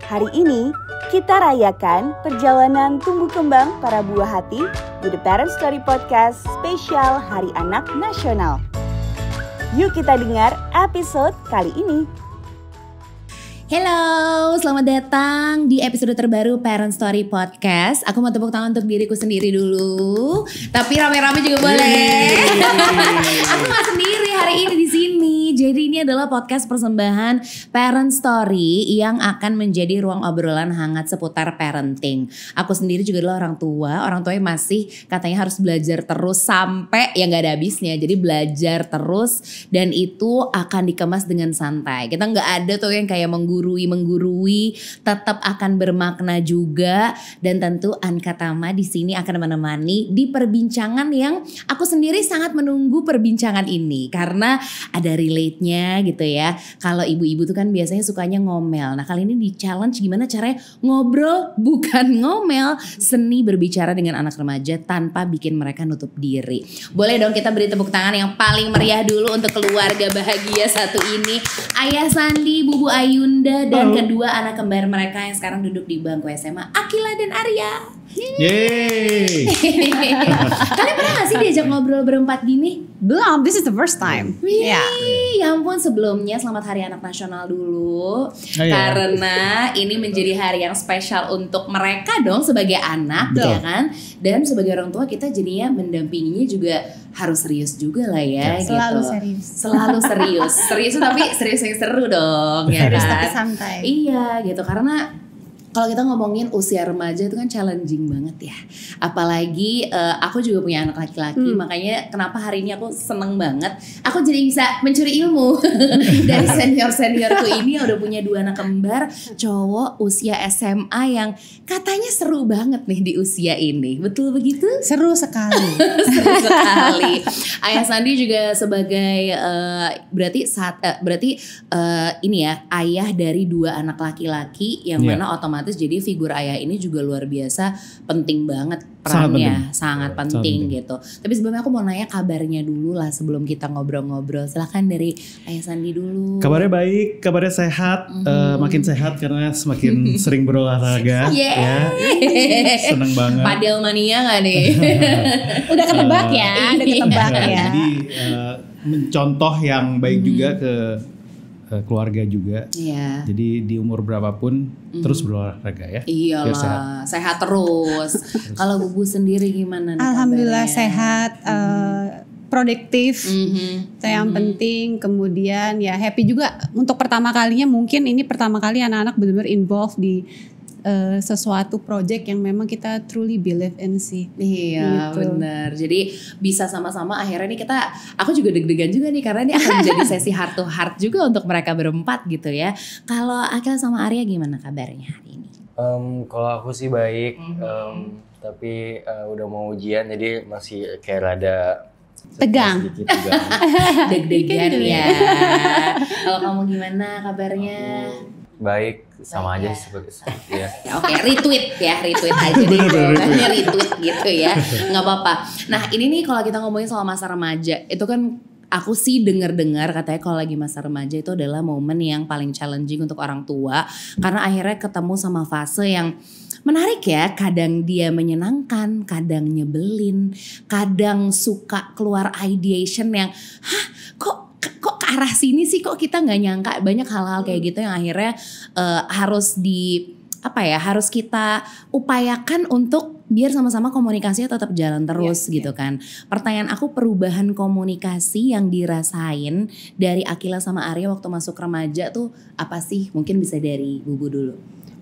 Hari ini, kita rayakan perjalanan tumbuh kembang para buah hati di The Parent Story Podcast spesial Hari Anak Nasional. Yuk kita dengar episode kali ini. Halo, selamat datang di episode terbaru Parent Story Podcast. Aku mau tepuk tangan untuk diriku sendiri dulu, tapi rame-rame juga boleh. Aku gak sendiri hari ini di sini. Jadi ini adalah podcast persembahan Parent Story yang akan menjadi ruang obrolan hangat seputar parenting. Aku sendiri juga adalah orang tua yang masih katanya harus belajar terus sampai yang gak ada habisnya. Jadi belajar terus dan itu akan dikemas dengan santai. Kita gak ada tuh yang kayak menggurui, tetap akan bermakna juga. Dan tentu Anka Tama di sini akan menemani di perbincangan yang aku sendiri sangat menunggu perbincangan ini karena ada relate-nya gitu ya. Kalau ibu-ibu tuh kan biasanya sukanya ngomel. Nah kali ini di challenge gimana caranya ngobrol bukan ngomel, seni berbicara dengan anak remaja tanpa bikin mereka nutup diri. Boleh dong kita beri tepuk tangan yang paling meriah dulu untuk keluarga bahagia satu ini. Ayah Sandi, Bubu Ayunda dan kedua anak kembar mereka yang sekarang duduk di bangku SMA, Akila dan Arya. Yeay. Kalian pernah gak sih diajak ngobrol berempat gini? Belum, this is the first time. Ya ampun, sebelumnya selamat Hari Anak Nasional dulu. Karena ini menjadi hari yang spesial untuk mereka dong sebagai anak. Betul. Ya kan? Dan sebagai orang tua kita jadinya mendampinginya juga harus serius juga lah ya. Selalu gitu. serius. Selalu serius. Serius tapi serius yang seru dong. Ya Serius kan? tapi santai. Iya gitu, karena kalau kita ngomongin usia remaja itu kan challenging banget ya. Apalagi aku juga punya anak laki-laki, makanya kenapa hari ini aku seneng banget. Aku jadi bisa mencuri ilmu dari senior-seniorku ini yang udah punya 2 anak kembar cowok usia SMA yang katanya seru banget nih di usia ini. Betul begitu? Seru sekali. Seru sekali. Ayah Sandi juga sebagai berarti ini ya, ayah dari 2 anak laki-laki yang mana otomatis jadi figur ayah ini juga luar biasa penting banget perannya, sangat penting gitu. Tapi sebelumnya aku mau nanya kabarnya dulu lah sebelum kita ngobrol-ngobrol. Silahkan dari Ayah Sandi dulu. Kabarnya baik, kabarnya sehat, makin sehat karena semakin sering berolahraga. Ya. Seneng banget. Padel mania gak nih? Udah ketebak ya, udah ketebak ya. Jadi mencontoh yang baik juga ke keluarga juga. Iya. Jadi di umur berapapun terus berolahraga ya. Iyalah, sehat terus. Kalau Bubu sendiri gimana nih? Alhamdulillah kabarnya? sehat, produktif. Itu yang penting. Kemudian ya happy juga untuk pertama kalinya, mungkin ini pertama kali anak-anak benar-benar involved di sesuatu project yang memang kita truly believe in sih. Iya gitu. benar. Jadi bisa sama-sama akhirnya nih aku juga deg-degan juga nih karena ini akan menjadi sesi heart to heart juga untuk mereka berempat gitu ya. Kalau Akil sama Arya gimana kabarnya hari ini? Kalau aku sih baik, tapi udah mau ujian jadi masih kayak rada Tegang. sedikit tegang. Deg-degan ya. Kalau kamu gimana kabarnya? Baik, sama aja seperti ya. Ya, oke, retweet aja deh, jawabannya retweet gitu ya, nggak apa-apa. Nah ini nih kalau kita ngomongin soal masa remaja, itu kan aku sih dengar katanya kalau lagi masa remaja itu adalah momen yang paling challenging untuk orang tua karena akhirnya ketemu sama fase yang menarik ya, kadang dia menyenangkan, kadang nyebelin, kadang suka keluar ideation yang kok ke arah sini sih, kok kita nggak nyangka, banyak hal-hal kayak gitu yang akhirnya harus harus kita upayakan untuk biar sama-sama komunikasinya tetap jalan terus gitu kan. Pertanyaan aku, perubahan komunikasi yang dirasain dari Akila sama Arya waktu masuk remaja tuh apa sih? Mungkin bisa dari Bubu dulu.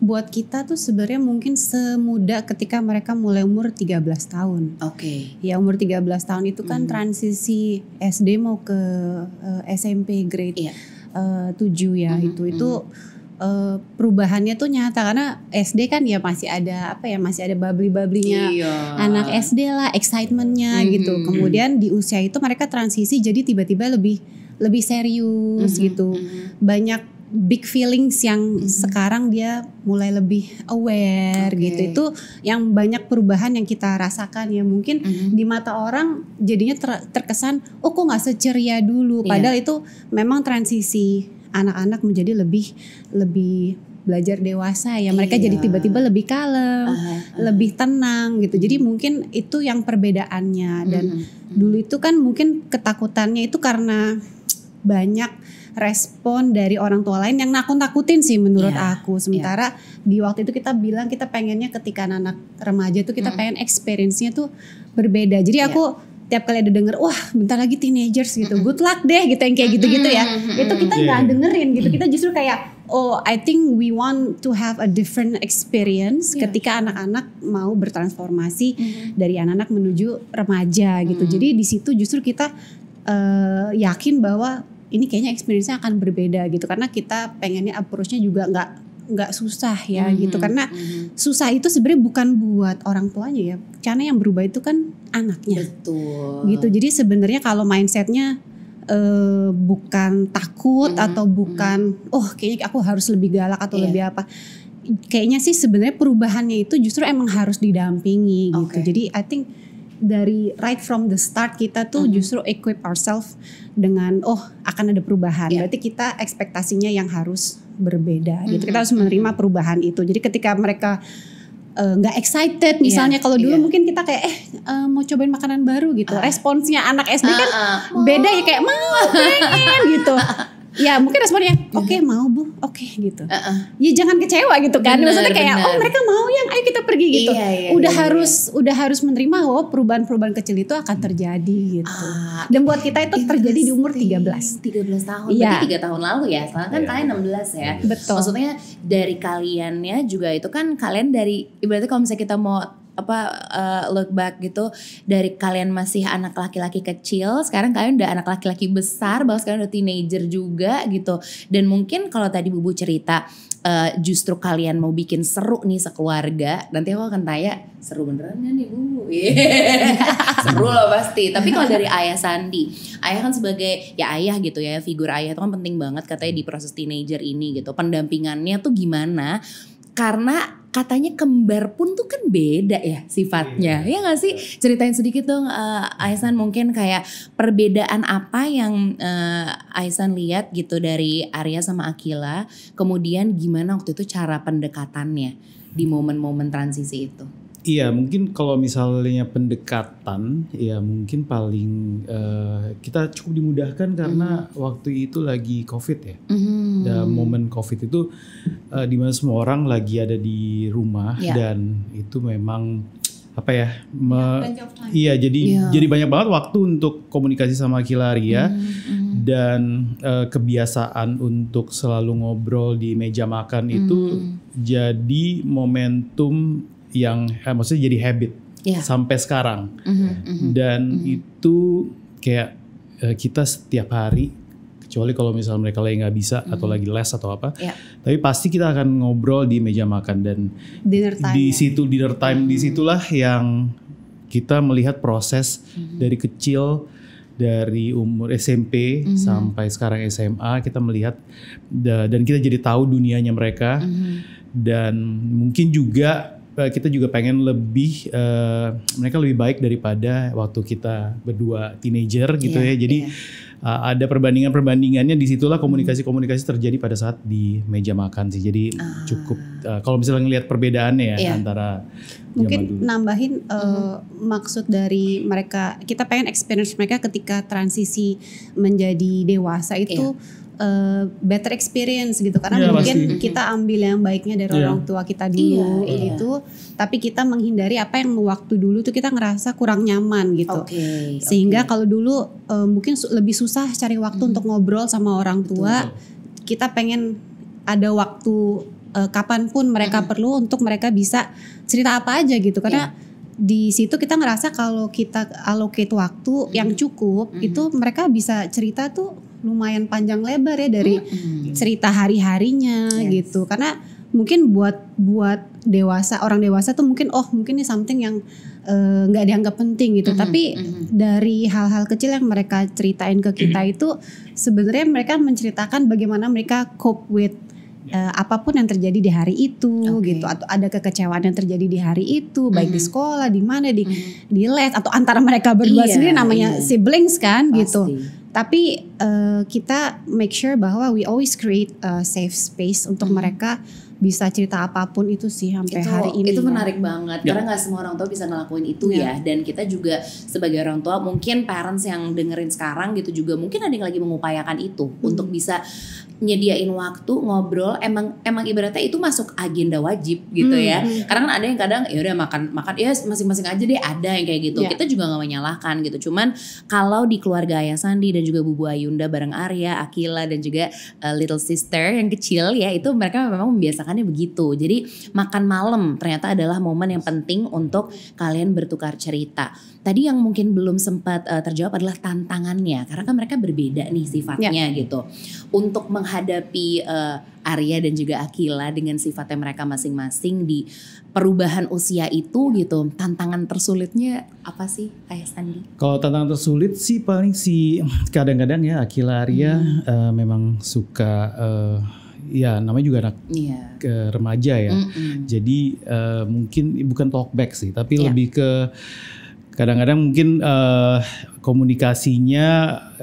Buat kita tuh sebenarnya mungkin semudah ketika mereka mulai umur 13 tahun. Oke. Ya umur 13 tahun itu kan transisi SD mau ke SMP grade 7 ya. Itu perubahannya tuh nyata karena SD kan ya masih ada masih ada babli-bablinya anak SD lah, excitementnya gitu. Kemudian di usia itu mereka transisi jadi tiba-tiba lebih serius gitu. Banyak big feelings yang sekarang dia mulai lebih aware gitu. Itu yang banyak perubahan yang kita rasakan ya. Mungkin di mata orang jadinya terkesan kok gak seceria dulu. Padahal itu memang transisi anak-anak menjadi lebih belajar dewasa ya, mereka jadi tiba-tiba lebih kalem, lebih tenang gitu. Jadi mungkin itu yang perbedaannya. Dan dulu itu kan mungkin ketakutannya itu karena banyak respon dari orang tua lain yang nakut-nakutin sih menurut aku. Sementara di waktu itu kita bilang kita pengennya ketika anak remaja tuh kita pengen experience-nya tuh berbeda. Jadi aku tiap kali ada denger, wah bentar lagi teenagers gitu, good luck deh gitu, yang kayak gitu-gitu ya. Itu kita nggak dengerin gitu. Kita justru kayak, oh I think we want to have a different experience ketika anak-anak mau bertransformasi dari anak-anak menuju remaja gitu. Jadi di situ justru kita yakin bahwa ini kayaknya experience-nya akan berbeda gitu, karena kita pengennya approach-nya juga nggak susah ya gitu, karena susah itu sebenarnya bukan buat orang tuanya ya, karena yang berubah itu kan anaknya. Betul. Gitu. Jadi sebenarnya kalau mindsetnya bukan takut atau bukan kayaknya aku harus lebih galak atau lebih apa, kayaknya sih sebenarnya perubahannya itu justru emang harus didampingi gitu. Jadi I think dari right from the start kita tuh justru equip ourselves dengan akan ada perubahan. Berarti kita ekspektasinya yang harus berbeda gitu. Kita harus menerima perubahan itu. Jadi ketika mereka nggak excited misalnya, kalau dulu mungkin kita kayak mau cobain makanan baru gitu. Responsnya anak SD kan beda ya, kayak mau pengen gitu. Ya mungkin responnya oke, mau Bu, oke gitu. Ya jangan kecewa gitu kan. Maksudnya kayak mereka mau yang ayo kita pergi gitu. Udah harus menerima perubahan-perubahan kecil itu akan terjadi gitu. Dan buat kita itu terjadi di umur 13 tahun. Berarti 3 tahun lalu ya. Sekarang kan kalian 16 ya. Betul. Maksudnya dari kaliannya juga itu kan kalian dari, ibaratnya kalau misalnya kita mau look back gitu, dari kalian masih anak laki-laki kecil, sekarang kalian udah anak laki-laki besar, bahkan sekarang udah teenager juga gitu. Dan mungkin kalau tadi Bubu cerita justru kalian mau bikin seru nih sekeluarga, nanti aku akan tanya seru beneran gak nih Bu? Seru loh pasti. Tapi kalau dari Ayah Sandi, Ayah kan sebagai ayah gitu ya, figur ayah itu kan penting banget katanya di proses teenager ini gitu. Pendampingannya tuh gimana? Karena katanya kembar pun tuh kan beda ya sifatnya, ya nggak sih? Ceritain sedikit dong, Aisan, mungkin kayak perbedaan apa yang Aisan lihat gitu dari Arya sama Akila, kemudian gimana waktu itu cara pendekatannya di momen-momen transisi itu? Iya, mungkin kalau misalnya pendekatan, ya mungkin paling kita cukup dimudahkan karena waktu itu lagi COVID ya. Dan momen COVID itu dimana semua orang lagi ada di rumah dan itu memang jadi banyak banget waktu untuk komunikasi sama Kilaria dan kebiasaan untuk selalu ngobrol di meja makan itu jadi momentum yang maksudnya jadi habit sampai sekarang. Dan itu kayak kita setiap hari, kecuali kalau misalnya mereka lagi nggak bisa atau lagi les atau apa, tapi pasti kita akan ngobrol di meja makan. Dan dinner time disitulah yang kita melihat proses dari kecil, dari umur SMP sampai sekarang SMA, kita melihat dan kita jadi tahu dunianya mereka. Dan mungkin juga kita juga pengen mereka lebih baik daripada waktu kita berdua teenager gitu ya. Jadi ada perbandingannya, disitulah komunikasi terjadi pada saat di meja makan sih. Jadi cukup kalau misalnya ngelihat perbedaannya ya antara mungkin nambahin maksud dari mereka, kita pengen experience mereka ketika transisi menjadi dewasa itu better experience gitu, karena mungkin kita ambil yang baiknya dari orang tua kita dulu itu, tapi kita menghindari apa yang waktu dulu tuh kita ngerasa kurang nyaman gitu. Sehingga kalau dulu mungkin lebih susah cari waktu untuk ngobrol sama orang tua. Kita pengen ada waktu kapanpun mereka perlu untuk mereka bisa cerita apa aja gitu, karena di situ kita ngerasa kalau kita allocate waktu yang cukup itu mereka bisa cerita tuh lumayan panjang lebar ya, dari cerita hari-harinya gitu. Karena mungkin buat orang dewasa tuh mungkin mungkin ini something yang nggak dianggap penting gitu. Tapi dari hal-hal kecil yang mereka ceritain ke kita itu sebenarnya mereka menceritakan bagaimana mereka cope with apapun yang terjadi di hari itu gitu, atau ada kekecewaan yang terjadi di hari itu, baik di sekolah, di mana, di les, atau antara mereka berdua sendiri, namanya siblings kan. Pasti. Gitu. Tapi kita make sure bahwa we always create a safe space untuk mereka bisa cerita apapun itu sih sampai hari ini. Itu menarik banget karena nggak semua orang tua bisa ngelakuin itu ya. Dan kita juga sebagai orang tua, mungkin parents yang dengerin sekarang gitu juga mungkin ada yang lagi mengupayakan itu untuk bisa nyediain waktu ngobrol. Emang ibaratnya itu masuk agenda wajib gitu ya. Karena kan ada yang kadang ya udah makan ya masing-masing aja deh, ada yang kayak gitu. Kita juga nggak menyalahkan gitu. Cuman kalau di keluarga Ayah Sandi dan juga Bu Ayunda bareng Arya, Akila dan juga little sister yang kecil ya, itu mereka memang membiasakannya begitu. Jadi makan malam ternyata adalah momen yang penting untuk kalian bertukar cerita. Tadi yang mungkin belum sempat terjawab adalah tantangannya, karena kan mereka berbeda nih sifatnya gitu. Untuk menghadapi Arya dan juga Akila dengan sifatnya mereka masing-masing di perubahan usia itu gitu, tantangan tersulitnya apa sih Ayah Sandi? Kalau tantangan tersulit sih paling kadang-kadang ya Akila Arya memang suka ya namanya juga anak remaja ya. Jadi mungkin bukan talk back sih, tapi lebih ke kadang-kadang mungkin komunikasinya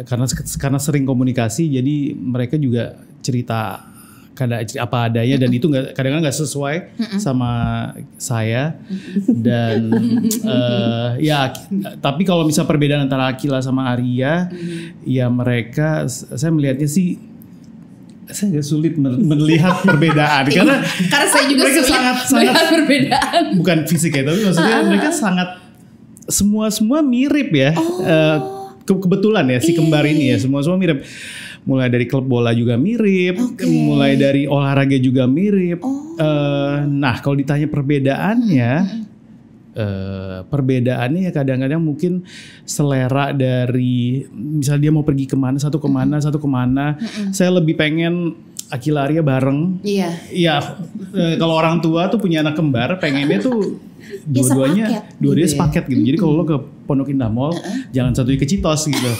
karena sering komunikasi, jadi mereka juga cerita apa adanya dan itu kadang-kadang nggak sesuai sama saya dan ya. Tapi kalau misal perbedaan antara Akila sama Arya, ya mereka saya melihatnya sih, saya agak sulit melihat perbedaan karena saya juga mereka sangat sangat perbedaan. Bukan fisik ya, tapi maksudnya mereka sangat semua mirip ya. Kebetulan ya si kembar ini ya semua mirip. Mulai dari klub bola juga mirip, mulai dari olahraga juga mirip. Nah kalau ditanya perbedaannya ya kadang-kadang mungkin selera dari misalnya dia mau pergi kemana, satu kemana. Saya lebih pengen Akila Arya bareng. Iya. Kalau orang tua tuh punya anak kembar, pengennya tuh dua-duanya sepaket gitu. Jadi kalau lo ke Pondok Indah Mall, jangan satunya ke Citos gitu.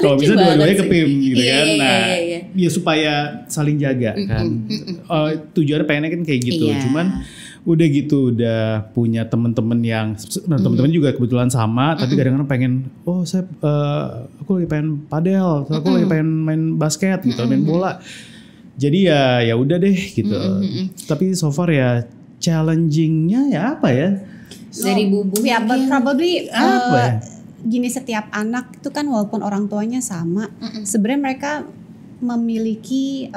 Kalau bisa dua-duanya ke PIM gitu kan. Nah, ya supaya saling jaga kan. Tujuannya pengennya kan kayak gitu. Cuman udah gitu udah punya teman-teman yang teman-teman juga kebetulan sama, tapi kadang-kadang pengen aku lagi pengen padel, aku lagi pengen main basket gitu, main bola. Jadi ya udah deh gitu. Tapi so far ya challengingnya ya apa ya? Dari Bubu ya, but probably apa ya? Gini, setiap anak itu kan walaupun orang tuanya sama, sebenarnya mereka memiliki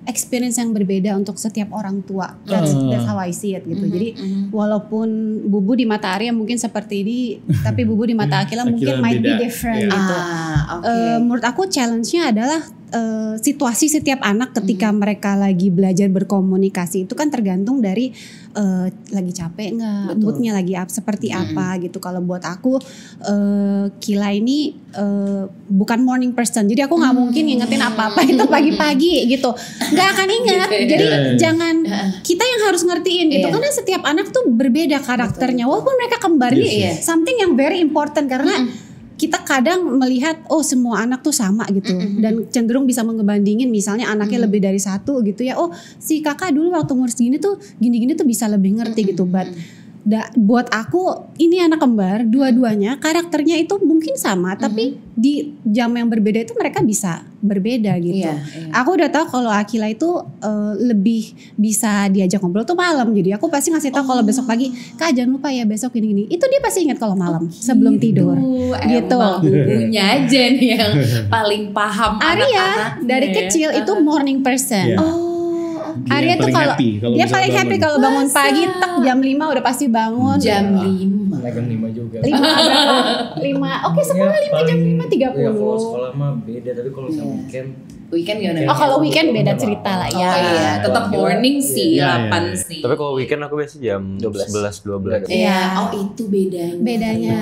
experience yang berbeda untuk setiap orang tua. That's how I see it gitu. Jadi walaupun Bubu di mata Arya mungkin seperti ini, tapi Bubu di mata Akila mungkin might be different gitu. Menurut aku challenge-nya adalah situasi setiap anak ketika mereka lagi belajar berkomunikasi itu kan tergantung dari lagi capek nggak, moodnya lagi seperti apa gitu. Kalau buat aku Kila ini bukan morning person, jadi aku nggak mungkin ngingetin apa-apa itu pagi-pagi gitu, nggak akan ingat. Jadi jangan kita yang harus ngertiin gitu, karena setiap anak tuh berbeda karakternya, walaupun mereka kembar nih. Something yang very important karena kita kadang melihat semua anak tuh sama gitu, dan cenderung bisa ngebandingin misalnya anaknya lebih dari satu gitu ya, si kakak dulu waktu umur segini tuh gini-gini tuh bisa lebih ngerti gitu. But buat aku ini anak kembar, dua-duanya karakternya itu mungkin sama, tapi di jam yang berbeda itu mereka bisa berbeda gitu. Aku udah tahu kalau Akila itu lebih bisa diajak ngobrol tuh malam, jadi aku pasti ngasih tahu kalau besok pagi, Kak jangan lupa ya besok gini-gini. Itu dia pasti ingat kalau malam sebelum tidur. Gitu. Bubunya aja nih yang paling paham Arya dari kecil itu morning person. Arya tuh kalau dia paling happy kalau bangun pagi, jam 5 udah pasti bangun. Jam 5. Jam 5 juga. 5. Oke, sekolah 5 jam 5.30. Iya, kalau sekolah mah beda, tapi kalau Weekend gimana? Kalau weekend beda cerita lah ya. Iya, tetap morning sih, 8 sih. Tapi kalau weekend aku biasa jam 11-12. Iya, itu bedanya.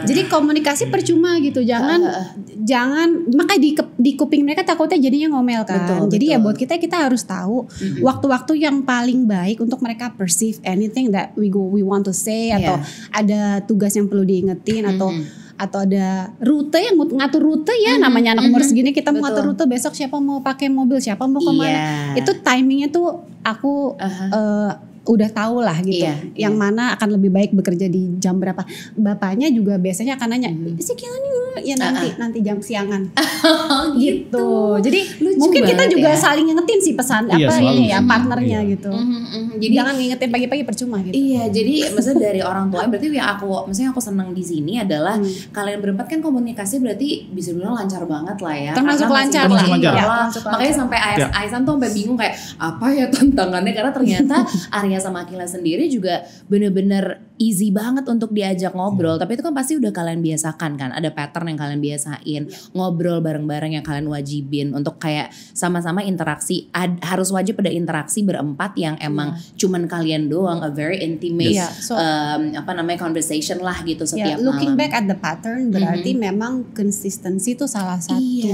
Jadi komunikasi percuma gitu. Jangan makanya di kuping mereka takutnya jadinya ngomel kan. Jadi ya buat kita harus tahu waktu-waktu yang paling baik untuk mereka perceive anything that we want to say, atau ada tugas yang perlu diingetin, atau ada rute yang ngatur rute ya, namanya anak umur segini kita mau ngatur rute, besok siapa mau pakai mobil, siapa mau kemana, itu timingnya tuh aku udah tahu lah gitu, yang mana akan lebih baik bekerja di jam berapa. Bapaknya juga biasanya akan nanya, si Kila nih ya nanti jam siangan, gitu. Jadi lucu mungkin kita juga ya. saling ngingetin sih pesan ini ya partnernya gitu. Jadi jangan ngingetin pagi-pagi percuma gitu. Iya, jadi maksudnya dari orang tua berarti yang aku senang di sini adalah kalian berempat kan komunikasi berarti bisa bilang lancar banget lah ya. Termasuk lancar lah. Makanya sampai Aisan tuh sampai bingung kayak apa ya tantangannya, karena ternyata Arya sama Akila sendiri juga bener-bener easy banget untuk diajak ngobrol. Tapi itu kan pasti udah kalian biasakan kan, ada pattern yang kalian biasain, ngobrol bareng-bareng yang kalian wajibin untuk kayak sama-sama interaksi. Harus wajib ada interaksi berempat yang emang cuman kalian doang, a very intimate conversation lah gitu setiap looking malam. back at the pattern berarti memang konsistensi itu salah satu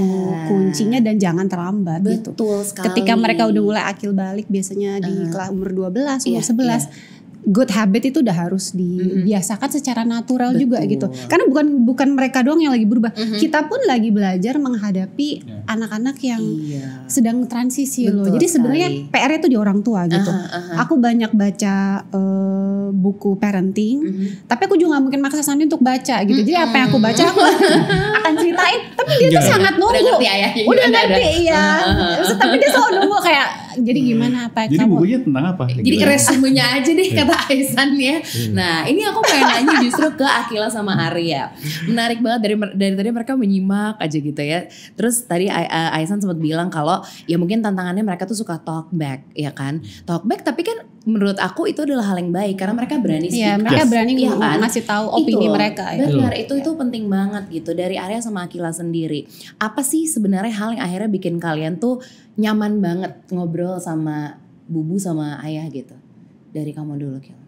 kuncinya, dan jangan terlambat gitu. Betul sekali. Ketika mereka udah mulai akil balik biasanya di kelas umur 12, umur 11, good habit itu udah harus dibiasakan secara natural juga gitu. Karena bukan mereka doang yang lagi berubah. Kita pun lagi belajar menghadapi anak-anak yang sedang transisi loh. Jadi sebenarnya PR-nya itu di orang tua gitu. Aku banyak baca buku parenting, tapi aku juga gak mungkin maksa Sandi untuk baca gitu. Jadi apa yang aku baca aku akan ceritain, tapi dia tuh sangat nunggu. Udah ngerti ya. Tapi dia selalu nunggu kayak, jadi gimana apa Jadi kamu? bukunya tentang apa? Jadi resumenya aja deh kata Aisan ya. Nah ini aku pengen nanya justru ke Akila sama Arya. Menarik banget dari tadi mereka menyimak aja gitu ya. Terus tadi Aisan sempat bilang kalau ya mungkin tantangannya mereka tuh suka talk back ya kan. Talk back tapi kan menurut aku itu adalah hal yang baik karena mereka berani speak. Mereka berani kan? ngasih tahu opini mereka. Benar, itu penting banget gitu. Dari Arya sama Akila sendiri, apa sih sebenarnya hal yang akhirnya bikin kalian tuh nyaman banget ngobrol sama Bubu sama Ayah gitu? Dari kamu dulu, Kil.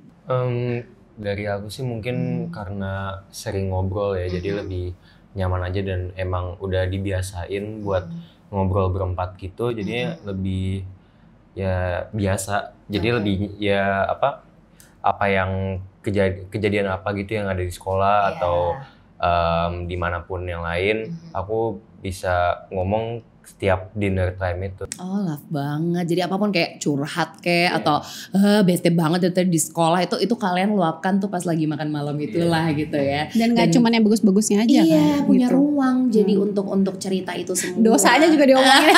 Dari aku sih mungkin karena sering ngobrol ya, jadi lebih nyaman aja dan emang udah dibiasain buat ngobrol berempat gitu, jadinya lebih ya biasa. Jadi lebih ya apa yang kejadian apa gitu yang ada di sekolah atau dimanapun yang lain, aku bisa ngomong setiap dinner time itu. Oh, love banget. Jadi apapun kayak curhat kayak atau beste banget dari di sekolah itu kalian luapkan tuh pas lagi makan malam itulah gitu ya. Dan gak cuma yang bagus-bagusnya aja kan. Punya gitu. ruang jadi untuk cerita itu semua. Dosanya juga diomongin.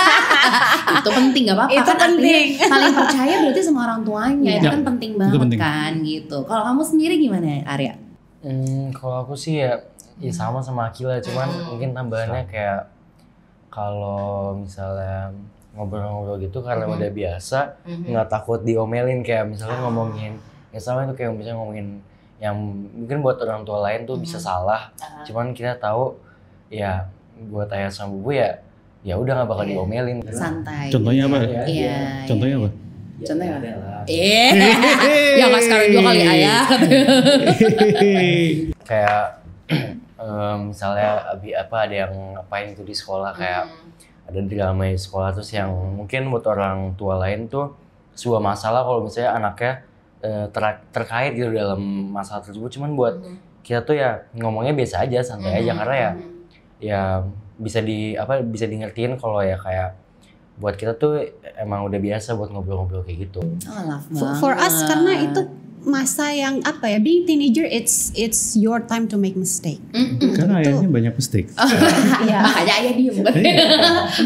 Itu penting gak apa-apa. Itu kan penting. Saling percaya berarti sama orang tuanya. Itu kan penting banget penting. kan gitu. Kalau kamu sendiri gimana Arya? Kalau aku sih ya sama Akila, cuman mungkin tambahannya kayak kalau misalnya ngobrol-ngobrol gitu karena udah biasa, nggak takut diomelin, kayak misalnya ngomongin ya sama itu kayak misalnya ngomongin yang mungkin buat orang tua lain tuh bisa salah, cuman kita tahu ya buat ayah sama bubu ya udah nggak bakal diomelin. Santai. Contohnya apa? Iya. Contohnya apa? Contohnya apa? Ya nggak sekarang juga kali Ayah. Kayak misalnya ada yang ngapain tuh di sekolah, kayak ada drama di sekolah terus yang mungkin buat orang tua lain tuh sebuah masalah kalau misalnya anaknya terkait gitu dalam masalah tersebut, cuman buat kita tuh ya ngomongnya biasa aja, santai aja, karena ya bisa dingertiin kalau ya kayak buat kita tuh emang udah biasa buat ngobrol-ngobrol kayak gitu. For us karena itu masa yang being teenager it's your time to make mistake. Karena ayahnya banyak mistake. Makanya Ayah diem.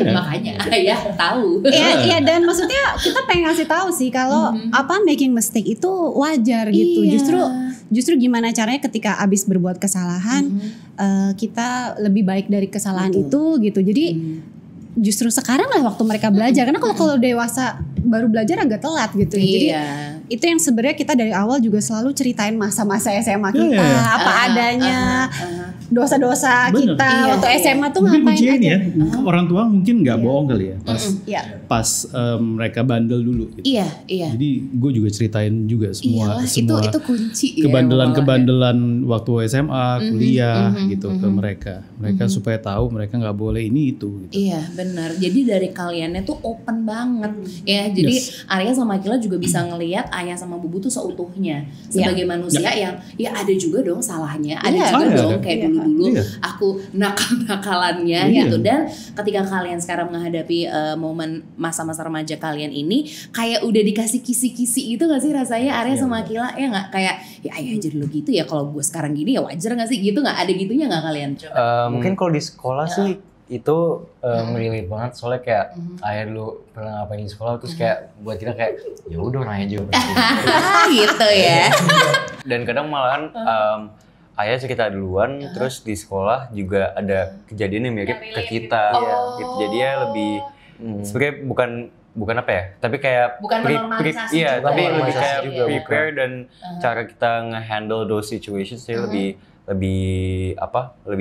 Makanya Ayah tahu. Iya, dan maksudnya kita pengen ngasih tahu sih kalau making mistake itu wajar gitu. Justru gimana caranya ketika abis berbuat kesalahan kita lebih baik dari kesalahan itu gitu. Jadi justru sekarang lah waktu mereka belajar, karena kalau dewasa baru belajar agak telat gitu ya. Jadi itu yang sebenarnya kita dari awal juga selalu ceritain masa-masa SMA kita, apa adanya, dosa-dosa kita waktu SMA tuh ngapain aja. Orang tua mungkin nggak bohong kali ya pas mereka bandel dulu. Gitu. Iya. Jadi gue juga ceritain juga semua itu kunci. Kebandelan waktu SMA, kuliah gitu ke mereka. Mereka supaya tahu mereka nggak boleh ini itu. Gitu. Iya benar. Jadi dari kaliannya tuh open banget ya. Jadi Arya sama Akila juga bisa ngelihat Ayah sama Bubu tuh seutuhnya sebagai manusia yang ya ada juga dong salahnya, ada juga dong kayak dulu dulu aku nakal-nakalannya gitu. Dan ketika kalian sekarang menghadapi momen masa-masa remaja kalian ini kayak udah dikasih kisi-kisi gitu gak sih rasanya Arya sama Akila ya gak? Kayak ya ayah aja dulu gitu ya, kalau gue sekarang gini ya wajar gak sih gitu, gak ada gitunya gak kalian? Mungkin kalau di sekolah sih itu relate banget, soalnya kayak ayah dulu pernah ngapain di sekolah terus kayak buat kita kayak ya udah orang aja gitu ya. Dan kadang malahan ayah cerita duluan, terus di sekolah juga ada kejadian yang mirip ke kita gitu. Jadi ya lebih sebenarnya bukan apa ya, tapi kayak bukan menormalisasi iya, juga, tapi lebih kayak juga, prepare dan cara kita nge-handle those situations sih lebih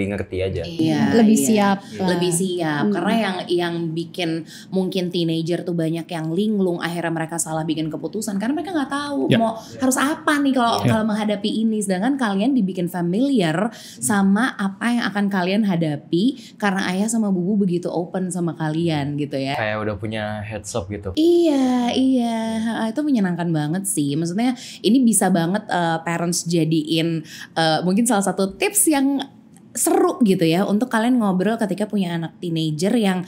ngerti aja. Lebih siap. Lebih siap. Karena yang bikin mungkin teenager tuh banyak yang linglung, akhirnya mereka salah bikin keputusan karena mereka nggak tahu mau harus apa nih kalau menghadapi ini. Sedangkan kalian dibikin familiar sama apa yang akan kalian hadapi karena ayah sama bubu begitu open sama kalian gitu ya. Kayak udah punya heads up gitu. Iya, itu menyenangkan banget sih. Maksudnya ini bisa banget parents jadiin mungkin salah satu tips yang seru gitu ya untuk kalian ngobrol ketika punya anak teenager yang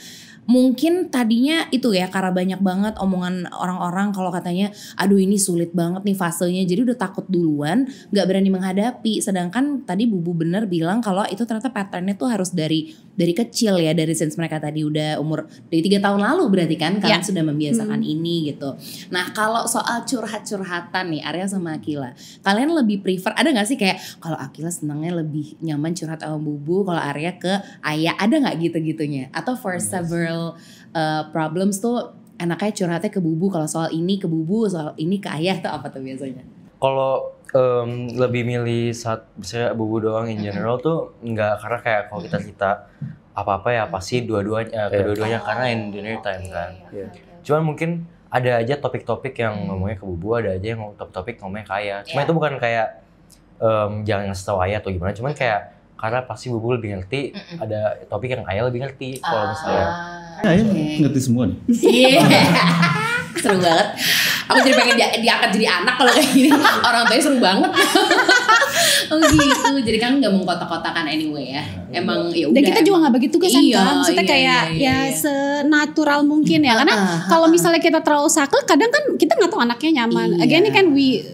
mungkin tadinya itu ya karena banyak banget omongan orang-orang kalau katanya aduh ini sulit banget nih fasenya, jadi udah takut duluan gak berani menghadapi. Sedangkan tadi Bubu bener bilang kalau itu ternyata patternnya tuh harus dari kecil ya, dari since mereka tadi udah umur dari 3 tahun lalu berarti kan kalian sudah membiasakan ini gitu. Nah kalau soal curhat-curhatan nih Arya sama Akila, kalian lebih prefer, ada gak sih kayak kalau Akila senangnya lebih nyaman curhat sama Bubu, kalau Arya ke ayah, ada gak gitu-gitunya? Atau for several problems tuh enaknya curhatnya ke Bubu, kalau soal ini ke Bubu, soal ini ke ayah tuh apa tuh biasanya? Kalau lebih milih saat misalnya Bubu doang in general tuh enggak, karena kayak kalau kita apa-apa ya pasti kedua-duanya karena in dinner time kan. Cuman mungkin ada aja topik-topik yang ngomongnya ke Bubu, ada aja yang topik ngomongnya ke ayah. Cuma itu bukan kayak jangan ngasih tau ayah atau gimana, cuman kayak karena pasti Bubu lebih ngerti, ada topik yang ayah lebih ngerti kalau misalnya. Ayah ngerti semua nih. Seru banget. Aku jadi pengen diangkat jadi anak kalau kayak gini. Orang tuanya seru banget. Oh gitu. Jadi kan nggak mengkotak-kotakan anyway ya. Emang ya udah. Dan kita juga nggak begitu kan kan. Maksudnya kayak ya senatural mungkin ya. Karena kalau misalnya kita terlalu saklek, kadang kan kita nggak tahu anaknya nyaman. Again ini kan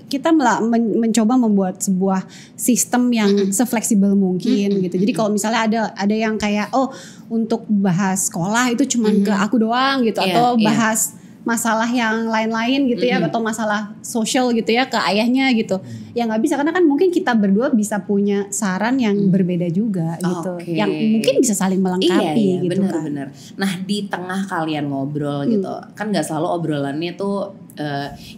kita mencoba membuat sebuah sistem yang se-fleksibel mungkin gitu. Jadi kalau misalnya ada yang kayak untuk bahas sekolah itu cuman ke aku doang gitu, atau bahas masalah yang lain-lain gitu ya, atau masalah sosial gitu ya ke ayahnya gitu. Ya nggak bisa, karena kan mungkin kita berdua bisa punya saran yang berbeda juga gitu. Yang mungkin bisa saling melengkapi gitu bener. Nah di tengah kalian ngobrol gitu, kan nggak selalu obrolannya tuh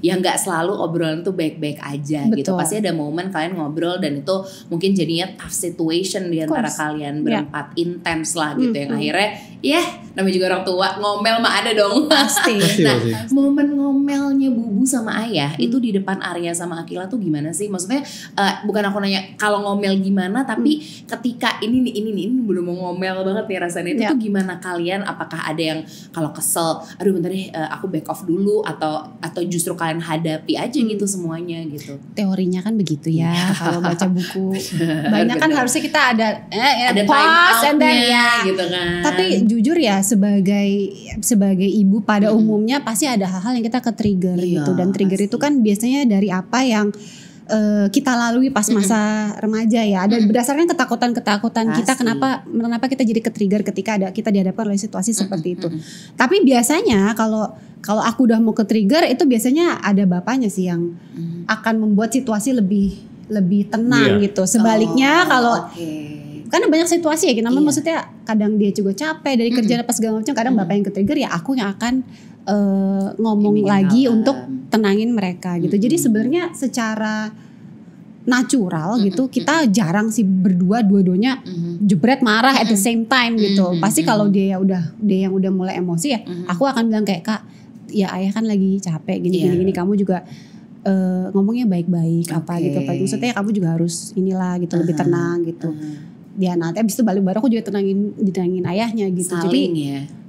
ya nggak selalu obrolan tuh baik-baik aja gitu. Pasti ada momen kalian ngobrol dan itu mungkin jadinya tough situation di antara kalian berempat, intens lah gitu, yang akhirnya namanya juga orang tua, ngomel mah ada dong pasti. Nah momen ngomelnya Bubu sama ayah itu di depan Arya sama Akila tuh gimana sih? Maksudnya bukan aku nanya kalau ngomel gimana, tapi ketika ini udah mau ngomel banget nih rasanya, itu tuh gimana kalian? Apakah ada yang kalau kesel, aduh bentar deh aku back off dulu, atau justru kalian hadapi aja gitu semuanya gitu? Teorinya kan begitu ya. Kalau baca buku banyak kan harusnya kita ada pause and then gitu kan. Tapi jujur ya sebagai ibu pada umumnya pasti ada hal-hal yang kita ke-trigger gitu, dan trigger itu kan biasanya dari apa yang kita lalui pas masa remaja ya. Ada berdasarkan ketakutan kita, kenapa kita jadi ke-trigger ketika kita dihadapkan oleh situasi seperti itu. Tapi biasanya kalau aku udah mau ke-trigger itu biasanya ada bapaknya sih yang akan membuat situasi lebih tenang gitu. Sebaliknya kalau karena banyak situasi ya, namanya maksudnya kadang dia juga capek dari kerjaan apa segala macam, kadang bapak yang ke-trigger ya aku yang akan ngomong lagi untuk tenangin mereka gitu. Jadi sebenarnya secara natural gitu kita jarang sih dua-duanya jebret marah at the same time gitu. Pasti kalau dia yang udah mulai emosi ya aku akan bilang kayak, Kak ya ayah kan lagi capek gini, kamu juga ngomongnya baik-baik apa gitu. Maksudnya kamu juga harus inilah gitu, lebih tenang gitu. Ya nanti abis itu balik baru aku juga ditengangin ayahnya gitu. Saling jadi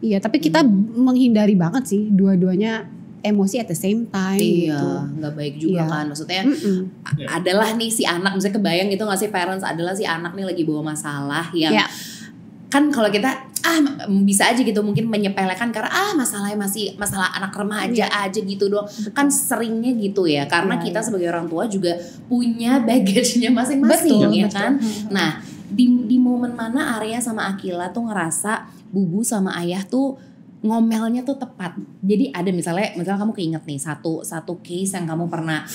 iya, tapi kita menghindari banget sih dua-duanya emosi at the same time Iya, gitu. nggak baik juga kan. Maksudnya adalah nih si anak, misalnya kebayang gitu nggak sih parents, adalah si anak nih lagi bawa masalah yang kan kalau kita bisa aja gitu mungkin menyepelekan karena masalahnya masih masalah anak remaja aja gitu doang. Kan seringnya gitu ya, karena kita sebagai orang tua juga punya baggage-nya masing-masing ya kan. Nah, di momen mana Arya sama Akila tuh ngerasa Bubu sama ayah tuh ngomelnya tuh tepat. Jadi ada misalnya kamu keinget nih satu case yang kamu pernah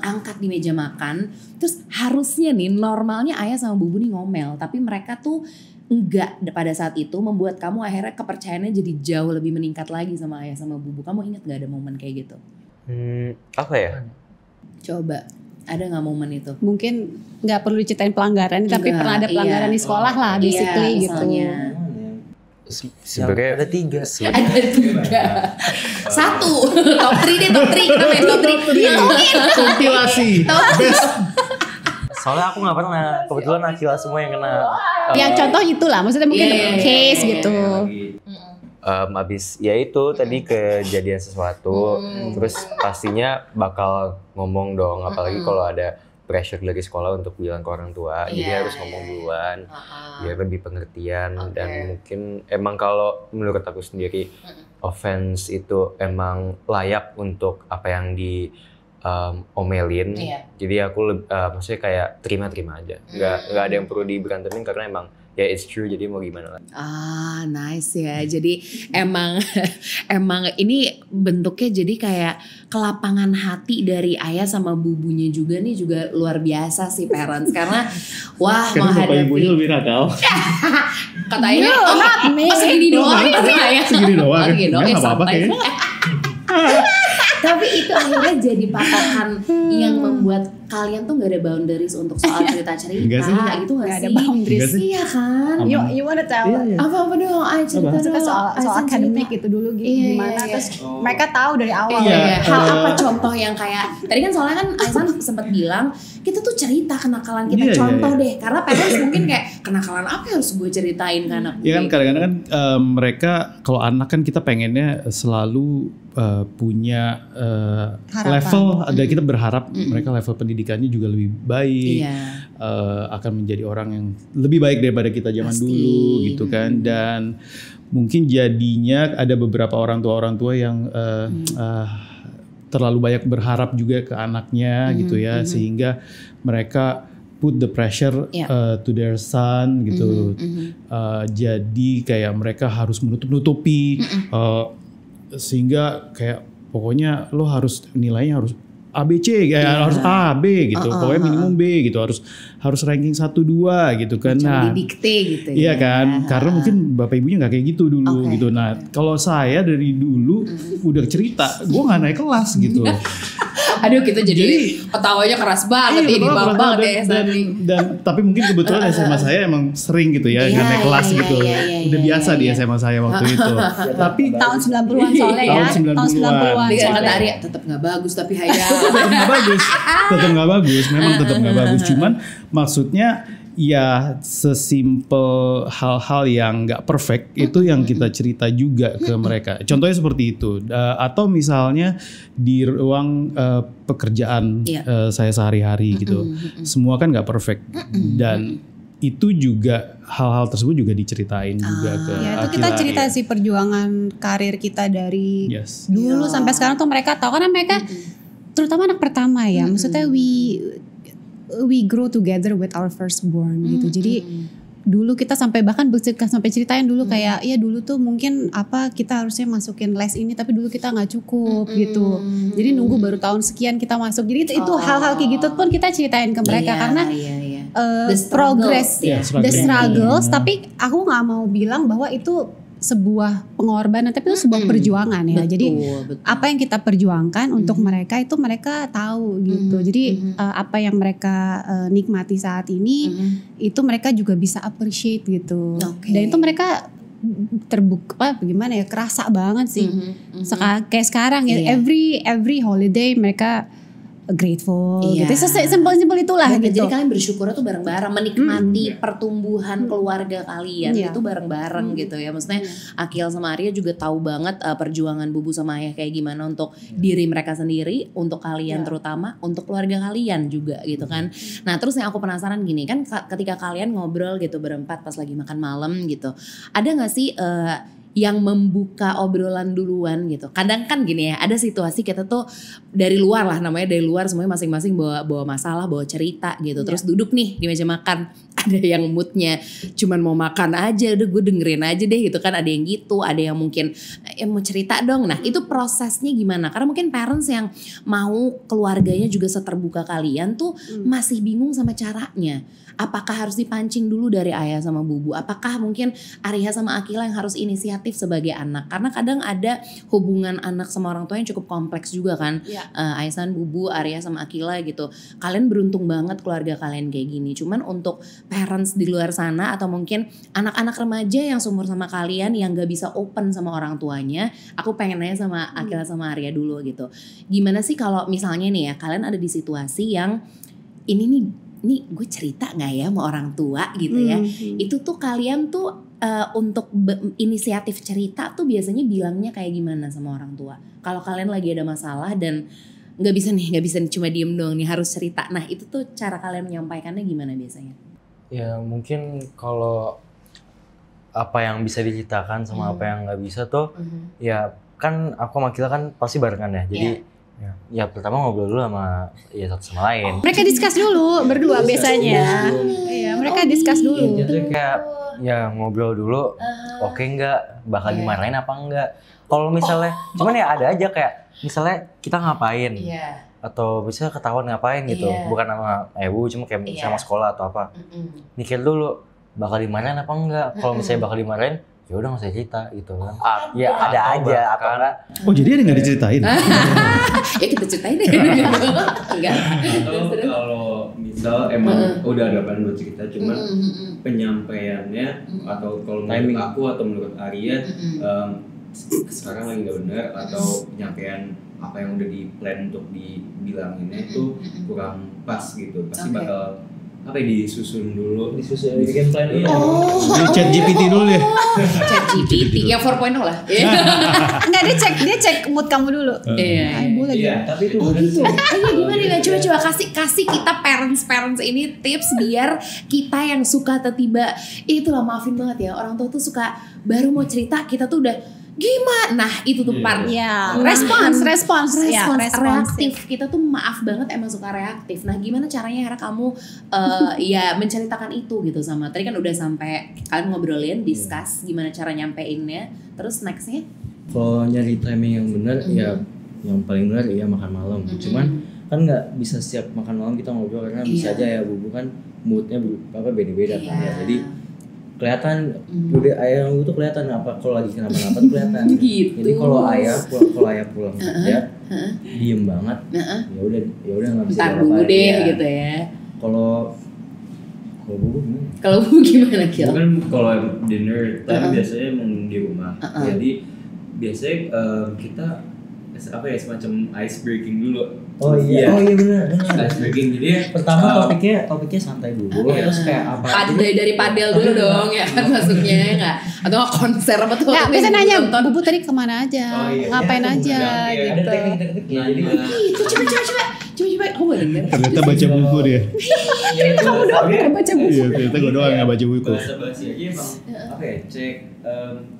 angkat di meja makan, terus harusnya nih normalnya ayah sama Bubu nih ngomel, tapi mereka tuh enggak pada saat itu, membuat kamu akhirnya kepercayaannya jadi jauh lebih meningkat lagi sama ayah sama Bubu. Kamu ingat gak ada momen kayak gitu? Apa ya? Coba, ada gak momen itu? Mungkin gak perlu diceritain pelanggaran, tapi pernah ada pelanggaran di sekolah lah, basically gitu. Sebenarnya ada 3. Ada 3. 1, top 3 deh, top 3. Kenapa ya top 3? Kompilasi. Soalnya aku gak pernah, kebetulan Akila semua yang kena. Ya contoh itulah, maksudnya mungkin case gitu. Abis ya itu tadi kejadian sesuatu, terus pastinya bakal ngomong dong, apalagi kalau ada pressure dari sekolah untuk bilang ke orang tua, jadi harus ngomong duluan biar lebih pengertian. Dan mungkin emang kalau menurut aku sendiri offense itu emang layak untuk apa yang di omelin. Jadi aku maksudnya kayak terima aja, nggak ada yang perlu diberantemin karena emang ya it's true, jadi mau gimana lagi. Nice ya. Jadi emang ini bentuknya jadi kayak kelapangan hati dari ayah sama bubunya juga nih, juga luar biasa sih parents, karena wah Bapak ibunya lebih nakal. Kata ayah segini doang ya. Segini doang. Nggak apa-apa kayaknya. Tapi itu akhirnya jadi patokan yang membuat kalian tuh gak ada boundaries untuk soal cerita-cerita gitu gak sih? Gak ada boundaries. Iya kan? You wanna tell? Apa dong? Cerita dong. Soal akademik gitu dulu gimana. Terus mereka tahu dari awal. Hal apa contoh yang kayak tadi kan soalnya kan Aisan sempat bilang kita tuh cerita kenakalan kita, contoh deh, karena parents mungkin kayak kenakalan apa yang harus gue ceritain ke anak gue. Iya kan kadang-kadang kan mereka kalau anak kan kita pengennya selalu punya level, ada kita berharap mereka level pendidikannya juga lebih baik, akan menjadi orang yang lebih baik daripada kita zaman dulu gitu kan. Dan mungkin jadinya ada beberapa orang tua yang terlalu banyak berharap juga ke anaknya gitu ya, sehingga mereka put the pressure to their son gitu. Jadi kayak mereka harus menutup-nutupi sehingga kayak pokoknya lo harus nilainya harus ABC harus A, B gitu. Pokoknya minimum B gitu. Harus ranking 1, 2 gitu kan. Nah, didikte gitu ya. Iya kan? Karena mungkin bapak ibunya gak kayak gitu dulu gitu. Nah, kalau saya dari dulu udah cerita, gue gak naik kelas gitu. Aduh, kita jadi ketawanya keras banget ini Bambang deh dan tapi mungkin kebetulan SMA saya emang sering gitu ya nggak naik kelas gitu. Udah biasa di SMA saya waktu itu. Tapi tahun 90-an soalnya ya. Tahun 90-an. Dengan kata Arya tetap nggak bagus tapi Haya. Tetap nggak bagus. Memang tetap nggak bagus. Cuman maksudnya ya sesimpel hal-hal yang nggak perfect itu yang kita cerita juga ke mereka. Contohnya seperti itu. Atau misalnya di ruang pekerjaan saya sehari-hari gitu. Semua kan nggak perfect dan itu juga hal-hal tersebut juga diceritain juga ke itu kita cerita sih perjuangan karir kita dari dulu sampai sekarang tuh mereka tahu, karena mereka terutama anak pertama ya. Maksudnya we grow together with our firstborn gitu. Jadi dulu kita sampai ceritain dulu kayak ya dulu tuh mungkin apa kita harusnya masukin les ini tapi dulu kita nggak cukup gitu. Jadi nunggu baru tahun sekian kita masuk. Jadi itu hal-hal kayak gitu pun kita ceritain ke mereka karena progress, the struggles. Tapi aku nggak mau bilang bahwa itu sebuah pengorbanan, tapi itu sebuah perjuangan ya. Jadi apa yang kita perjuangkan untuk mereka itu mereka tahu gitu. Jadi apa yang mereka nikmati saat ini itu mereka juga bisa appreciate gitu. Dan itu mereka terbuka gimana ya, kerasa banget sih. Kayak sekarang ya every holiday mereka grateful Iya. gitu. Simpel-simpel itulah Bener, gitu. jadi kalian bersyukur tuh bareng-bareng, menikmati pertumbuhan keluarga kalian Iya. itu bareng-bareng gitu ya. Maksudnya Akil sama Arya juga tahu banget perjuangan Bubu sama Ayah kayak gimana untuk diri mereka sendiri, untuk kalian terutama, untuk keluarga kalian juga gitu kan. Nah terus yang aku penasaran gini kan, ketika kalian ngobrol gitu berempat pas lagi makan malam gitu, ada gak sih yang membuka obrolan duluan gitu? Kadang kan gini ya, ada situasi kita tuh dari luar lah, namanya dari luar, semuanya masing-masing bawa masalah, bawa cerita gitu. Terus duduk nih di meja makan, ada yang moodnya cuman mau makan aja, udah gue dengerin aja deh gitu kan. Ada yang gitu, ada yang mungkin mau cerita dong. Nah itu prosesnya gimana? Karena mungkin parents yang mau keluarganya juga seterbuka kalian tuh masih bingung sama caranya. Apakah harus dipancing dulu dari ayah sama bubu? Apakah mungkin Arya sama Akila yang harus inisiatif sebagai anak? Karena kadang ada hubungan anak sama orang tua yang cukup kompleks juga kan. Aisan, bubu, Arya sama Akila gitu. Kalian beruntung banget keluarga kalian kayak gini. Cuman untuk parents di luar sana atau mungkin anak-anak remaja yang seumur sama kalian yang gak bisa open sama orang tuanya, aku pengen nanya sama Akila sama Arya dulu gitu. Gimana sih kalau misalnya nih ya, kalian ada di situasi yang ini gue cerita gak ya sama orang tua gitu ya. Itu tuh kalian tuh untuk inisiatif cerita tuh biasanya bilangnya kayak gimana sama orang tua? Kalau kalian lagi ada masalah dan gak bisa nih cuma diem doang nih, harus cerita. Nah itu tuh cara kalian menyampaikannya gimana biasanya? Ya mungkin kalau apa yang bisa diceritakan sama apa yang gak bisa tuh ya kan aku sama Akila kan pasti barengan ya. Jadi ya pertama ngobrol dulu sama ya satu sama lain. Mereka discuss dulu berdua biasanya. Iya, mereka discuss dulu. Jadi kayak ya ngobrol dulu, oke nggak, bakal dimarahin apa enggak. Kalau misalnya, cuman ya ada aja kayak misalnya kita ngapain, atau misalnya ketahuan ngapain gitu, bukan sama ibu, cuma kayak sama sekolah atau apa. Mikir dulu, bakal dimarahin apa enggak. Kalau misalnya bakal dimarahin, ya udah nggak usah cerita gitu kan. Ya ada aja apa enggak. Oh jadi ada nggak diceritain? Ya kita ceritain deh. Enggak. Atau kalau misal emang udah ada plan buat cerita, cuman penyampaiannya atau kalau menurut aku atau menurut Arya sekarang lagi nggak benar, atau penyampaian apa yang udah di plan untuk dibilanginnya itu kurang pas gitu, pasti bakal apa ya, disusun bikin plan ini. Di chat GPT dulu deh. Chat GPT yang 4.0 lah. Enggak, dia cek mood kamu dulu. Iya. Boleh Iya, tapi itu Gitu. Ayo gimana ya, coba kasih kita parents ini tips biar kita yang suka tiba-tiba itulah, maafin banget ya, orang tua tuh suka baru mau cerita kita tuh udah gimana. Nah itu tuh part respons reaktif. Kita tuh maaf banget emang suka reaktif. Nah gimana caranya Hera kamu ya menceritakan itu gitu sama, tadi kan udah sampai kalian ngobrolin, discuss gimana cara nyampeinnya, terus nextnya? Kalau nyari timing yang benar ya yang paling benar ya makan malam. Cuman kan nggak bisa setiap makan malam kita ngobrol, karena bisa aja ya bubu kan moodnya beda-beda kan ya. Jadi kelihatan udah ayah tuh kelihatan apa kalau lagi kenapa-napa tuh kelihatan. Gitu. Jadi kalau ayah pulang kerja diem banget, ya udah nggak bisa apa-apa deh gitu ya. Kalau bubu gimana? Kalau bu gimana Kil? Bukan kalau dinner, tapi biasanya emang di rumah. Jadi biasanya kita apa ya, semacam ice breaking dulu. Oh iya benar. Ice breaking, jadi pertama topiknya santai dulu, terus kayak apa? Dari padel dulu dong ya kan masuknya ya nggak? Atau konser apa tuh? Nggak, biasa nanya bubu tadi kemana aja, ngapain aja gitu. Ada teknik-tekniknya. Jadi Itu coba aku boleh dengar. Ternyata baca buku dia. Ternyata kamu doang nggak baca buku. Iya, ternyata gue doang nggak baca buku. Bahasa-bahasa aja emang apa ya, cek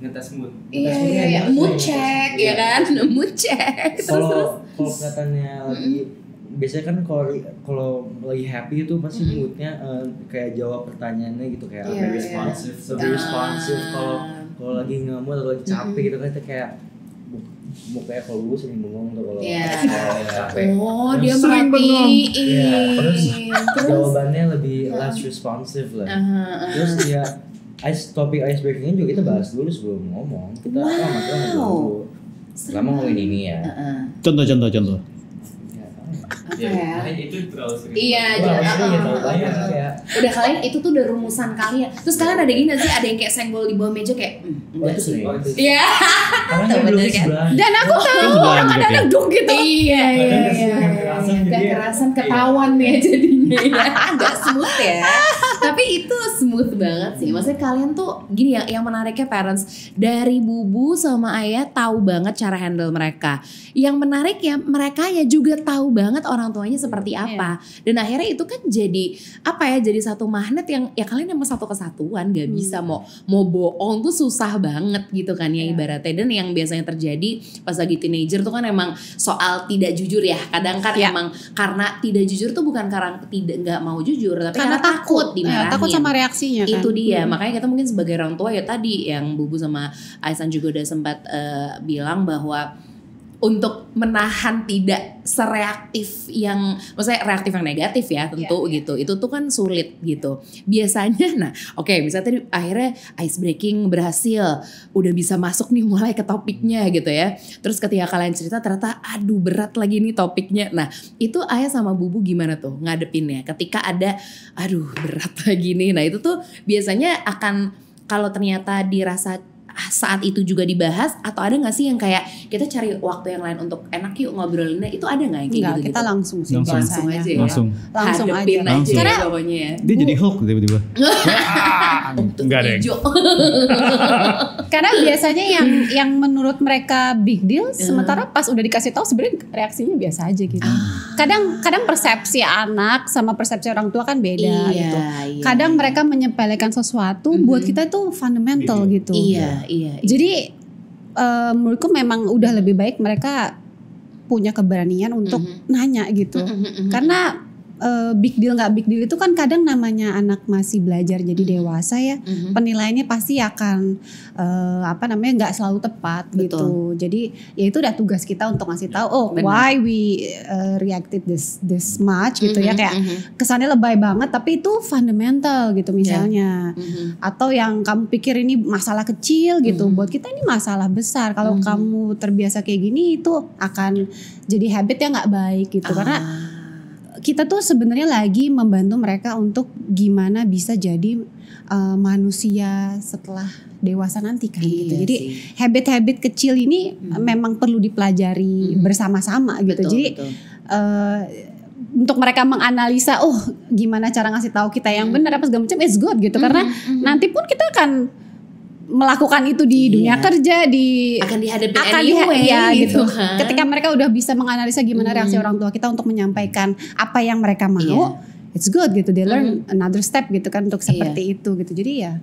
ngetes mood. Iya, mood check ya kan, mood check. Kalau kelihatannya lagi biasanya kan kalau lagi happy itu pasti moodnya kayak jawab pertanyaannya gitu, kayak Very responsive. Kalau lagi nggak mood atau lagi capek gitu kan, itu kayak mukanya kalau gue sering bengong tuh kalau capek. Oh dia merhatiin. Terus jawabannya lebih less responsive lah. Terus ya topik ice breakingnya juga kita bahas dulu sebelum ngomong. Kita ngobrol dulu. Lama ngomongin ini ya. Contoh. Ya ya. Nah, itu terlalu sering. Iya, udah kalian itu tuh udah rumusan kalian. Terus kalian ada gini sih, ada yang kayak senggol di bawah meja kayak enggak sih. Iya. Bener kan? Dan aku tahu kadang-kadang duk gitu. Iya. Kekerasan ketahuan ya jadinya ya. Agak smooth ya. Tapi itu smooth banget sih. Maksudnya kalian tuh gini ya, yang menariknya parents dari Bubu sama Ayah tahu banget cara handle mereka. Yang menarik ya mereka ya juga tahu banget orang tuanya seperti apa. Dan akhirnya itu kan jadi apa ya, jadi satu magnet yang ya kalian emang satu kesatuan, gak bisa mau bohong tuh susah banget gitu kan ya ibaratnya. Dan yang biasanya terjadi pas lagi teenager tuh kan emang soal tidak jujur ya. Kadang kan emang karena tidak jujur tuh bukan karena nggak mau jujur, tapi karena takut dimarahin. Takut sama reaksinya kan. Itu dia. Makanya kita mungkin sebagai orang tua ya tadi yang Bubu sama Aisan juga udah sempat bilang bahwa untuk menahan tidak sereaktif yang, maksudnya reaktif yang negatif ya tentu gitu. Itu tuh kan sulit gitu. Biasanya misalnya tadi akhirnya ice breaking berhasil, udah bisa masuk nih mulai ke topiknya gitu ya. Terus ketika kalian cerita ternyata aduh berat lagi nih topiknya. Nah itu Ayah sama Bubu gimana tuh ngadepinnya ketika ada aduh berat lagi nih. Nah itu tuh biasanya akan kalau ternyata dirasa saat itu juga dibahas, atau ada nggak sih yang kayak kita cari waktu yang lain untuk enak yuk ngobrolinnya, itu ada nggak yang kayak gitu? Kita langsung sih langsung aja ya. Langsung aja. Karena pokoknya ya. Dia jadi Hulk tiba-tiba. Enggak deh. Karena biasanya yang menurut mereka big deal, sementara pas udah dikasih tahu sebenarnya reaksinya biasa aja gitu. Kadang persepsi anak sama persepsi orang tua kan beda gitu. Kadang mereka menyepelekan sesuatu buat kita itu fundamental gitu. Iya. Jadi menurutku memang udah lebih baik mereka punya keberanian untuk nanya gitu. Karena big deal nggak big deal itu kan kadang namanya anak masih belajar jadi dewasa ya, penilaiannya pasti akan nggak selalu tepat. Betul. Gitu. Jadi ya itu udah tugas kita untuk ngasih tahu why we reacted this much gitu ya, kayak kesannya lebay banget tapi itu fundamental gitu misalnya. Atau yang kamu pikir ini masalah kecil gitu, buat kita ini masalah besar. Kalau kamu terbiasa kayak gini itu akan jadi habit yang nggak baik gitu. Karena kita tuh sebenarnya lagi membantu mereka untuk gimana bisa jadi manusia setelah dewasa nanti kan gitu. Jadi habit-habit kecil ini memang perlu dipelajari bersama-sama gitu. Jadi untuk mereka menganalisa, gimana cara ngasih tahu kita yang benar apa segala macam, is good gitu. Karena nanti pun kita akan melakukan itu di dunia kerja, akan dihadapi anyway gitu. Ketika mereka udah bisa menganalisa gimana reaksi orang tua kita untuk menyampaikan apa yang mereka mau, it's good gitu. They learn another step gitu kan untuk seperti itu gitu. Jadi ya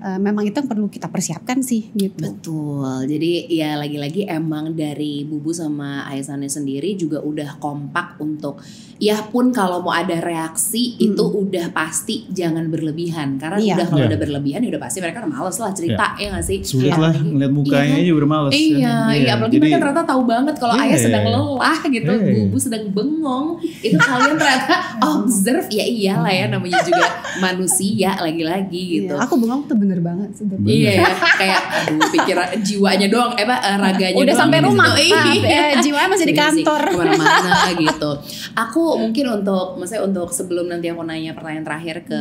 memang itu yang perlu kita persiapkan sih gitu. Betul. Jadi ya lagi-lagi emang dari Bubu sama Aisannya sendiri juga udah kompak untuk ya pun kalau mau ada reaksi itu udah pasti jangan berlebihan. Karena udah kalau udah berlebihan ya udah pasti mereka males lah cerita ya gak sih? Sulit lah ngeliat mukanya aja udah males. Iya. Apalagi mereka ternyata tahu banget kalau Ayah sedang lelah gitu, Bubu sedang bengong. Itu kalian ternyata observe, ya iyalah ya namanya juga manusia lagi-lagi gitu. Aku bengong tuh bener banget sebenarnya. Iya ya, kayak aduh pikiran jiwanya doang, raganya udah doang sampai gitu. rumah, jiwanya masih di kantor. Kemana-mana gitu. Aku mungkin untuk sebelum nanti aku nanya pertanyaan terakhir ke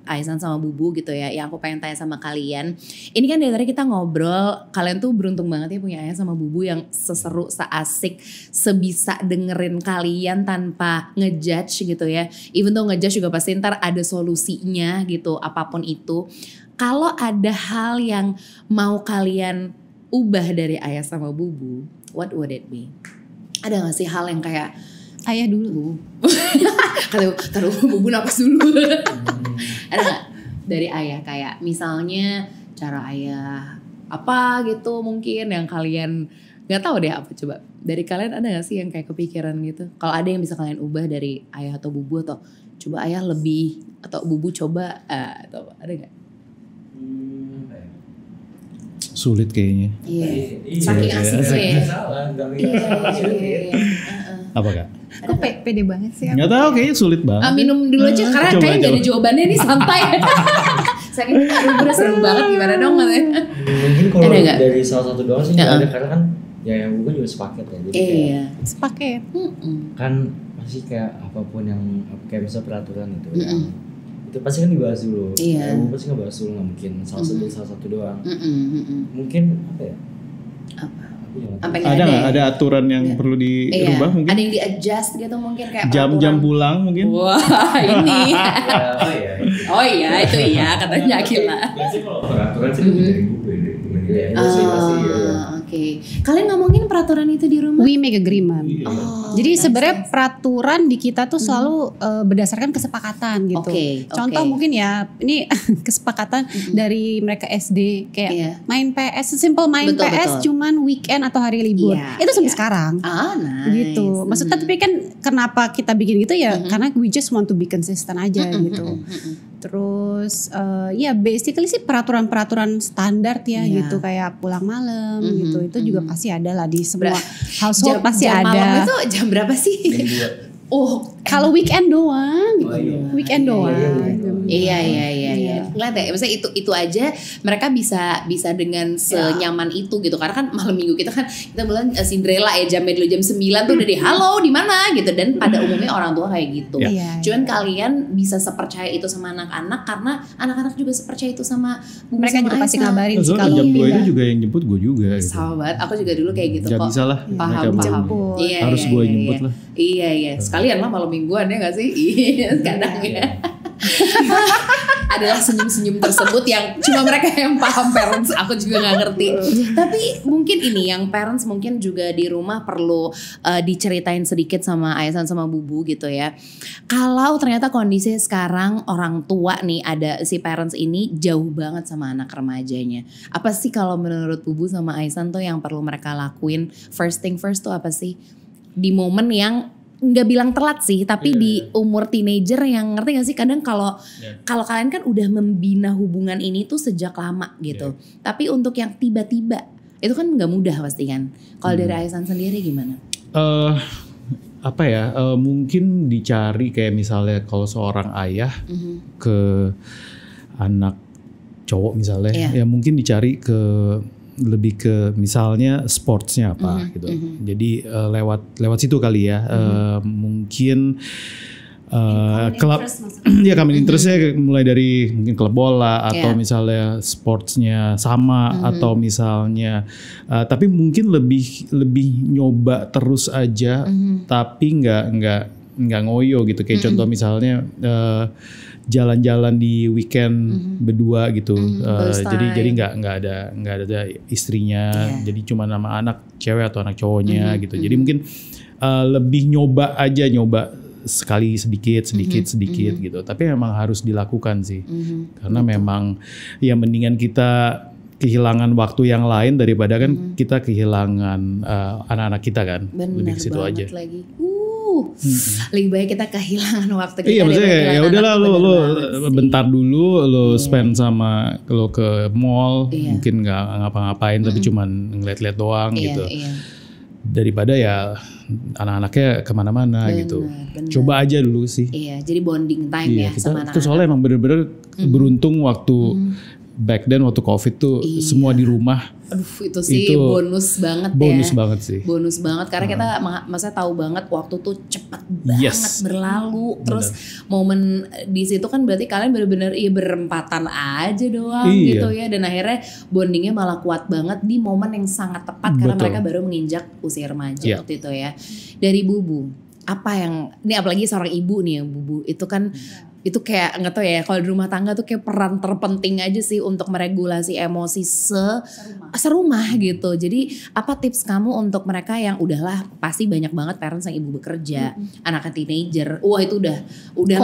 Aisan sama Bubu gitu ya, yang aku pengen tanya sama kalian. Ini kan dari tadi kita ngobrol, kalian tuh beruntung banget ya punya Ayah sama Bubu yang seseru, seasik, sebisa dengerin kalian tanpa ngejudge gitu ya. Even though ngejudge juga pasti ntar ada solusinya gitu, apapun itu. Kalau ada hal yang mau kalian ubah dari Ayah sama Bubu, what would it be? Ada gak sih hal yang kayak Ayah dulu. Taruh Bubu napas dulu. Ada gak dari Ayah kayak misalnya cara Ayah apa gitu mungkin yang kalian gak tahu deh apa, coba dari kalian ada gak sih yang kayak kepikiran gitu? Kalau ada yang bisa kalian ubah dari Ayah atau Bubu, atau coba Ayah lebih atau Bubu coba atau ada gak? Sulit kayaknya. Iya. Saking asiknya ya. Apa Kak? Kok pede banget sih? Gak tahu, kayaknya sulit banget. Minum dulu aja karena kayaknya gak ada jawabannya nih, santai. Saking udah seru banget, gimana dong katanya. Mungkin kalau dari salah satu doang sih gak ada, karena kan ya yang bukan juga sepaket ya. Jadi Iya. Sepaket. kan pasti kayak apapun yang kayak misal peraturan itu yang itu pasti kan dibahas dulu. Iya. Ibu pasti ngebahas dulu, nggak mungkin salah satu doang. Mungkin apa ya? Apa Ada nggak ada aturan yang perlu dirubah mungkin? Ada yang di-adjust gitu mungkin kayak Jam-jam pulang mungkin? Wah, ini. Oh iya. Itu iya katanya Akila. Biasanya kalau peraturan sih lebih dari gue deh. Oke. Kalian ngomongin peraturan itu di rumah? We make agreement. Jadi sebenarnya peraturan di kita tuh selalu berdasarkan kesepakatan gitu. Contoh mungkin ya ini kesepakatan dari mereka SD kayak main PS, simple main PS cuman weekend atau hari libur. Itu sampai sekarang. Nice. Gitu. Maksudnya tapi kan kenapa kita bikin gitu ya karena we just want to be consistent aja gitu. Terus ya basically sih peraturan-peraturan standar ya gitu kayak pulang malam gitu. Itu juga pasti ada lah di semua household pasti jam ada. Malam itu jam berapa sih? Kalau weekend doang. Weekend doang. Iya. Lihat ya, maksudnya itu aja mereka bisa dengan senyaman itu gitu. Karena kan malam minggu kita bilang Cinderella ya jamnya dulu jam 9 tuh udah di halo di mana gitu, dan pada umumnya orang tua kayak gitu. Cuman kalian bisa sepercaya itu sama anak-anak karena anak-anak juga sepercaya itu sama mereka juga pasti ngabarin sih kalau jam 2 itu juga yang jemput gue juga gitu. Sama banget, aku juga dulu kayak gitu kok. Gak bisa lah, paham. Harus gue jemput lah. Iya. Sekalian lah malam mingguan ya gak sih? Iya, kadang ya. Adalah senyum-senyum tersebut yang cuma mereka yang paham, parents aku juga gak ngerti. Tapi mungkin ini yang parents mungkin juga di rumah perlu diceritain sedikit sama Aisan sama Bubu gitu ya. Kalau ternyata kondisi sekarang orang tua nih ada si parents ini jauh banget sama anak remajanya. Apa sih kalau menurut Bubu sama Aisan tuh yang perlu mereka lakuin? First thing first tuh apa sih? Di momen yang nggak bilang telat sih, tapi di umur teenager yang ngerti gak sih kadang kalau kalian kan udah membina hubungan ini tuh sejak lama gitu. Tapi untuk yang tiba-tiba itu kan nggak mudah pasti kan. Kalau dari Aisan sendiri gimana? Mungkin dicari kayak misalnya kalau seorang ayah ke anak cowok misalnya, ya mungkin dicari lebih ke misalnya sportsnya apa gitu. Jadi lewat situ kali ya. Mungkin klub ya common interestnya mulai dari mungkin klub bola atau misalnya sportsnya sama atau misalnya tapi mungkin lebih nyoba terus aja tapi nggak ngoyo gitu. Kayak contoh misalnya jalan-jalan di weekend berdua gitu, jadi nggak ada istrinya, jadi cuma nama anak cewek atau anak cowoknya gitu. Jadi mungkin lebih nyoba sekali sedikit gitu. Tapi memang harus dilakukan sih, karena memang ya mendingan kita kehilangan waktu yang lain daripada kan kita kehilangan anak-anak kita kan. Lebih ke situ aja. Lagi. Lebih baik kita kehilangan waktu kita. Iya, maksudnya ya udahlah lo bentar dulu lo spend sama lo ke mall, mungkin nggak ngapa-ngapain tapi cuman ngeliat-liat doang gitu. Daripada ya anak-anaknya kemana-mana gitu. Bener. Coba aja dulu sih. Iya, jadi bonding time sama anak-anak. Itu soalnya emang bener-bener beruntung waktu back then waktu COVID tuh semua di rumah. Aduh itu sih bonus banget bonus banget sih. Bonus banget karena kita maksudnya tahu banget waktu tuh cepat banget berlalu. Terus momen di situ kan berarti kalian benar-benar berempatan aja doang gitu ya. Dan akhirnya bondingnya malah kuat banget di momen yang sangat tepat karena mereka baru menginjak usia remaja waktu itu ya. Dari Bubu, apa yang ini apalagi seorang ibu nih ya Bubu, itu kan itu kayak nggak tahu ya kalau di rumah tangga tuh kayak peran terpenting aja sih untuk meregulasi emosi serumah gitu. Jadi apa tips kamu untuk mereka yang udahlah pasti banyak banget parents yang ibu bekerja, anaknya teenager, wah itu udah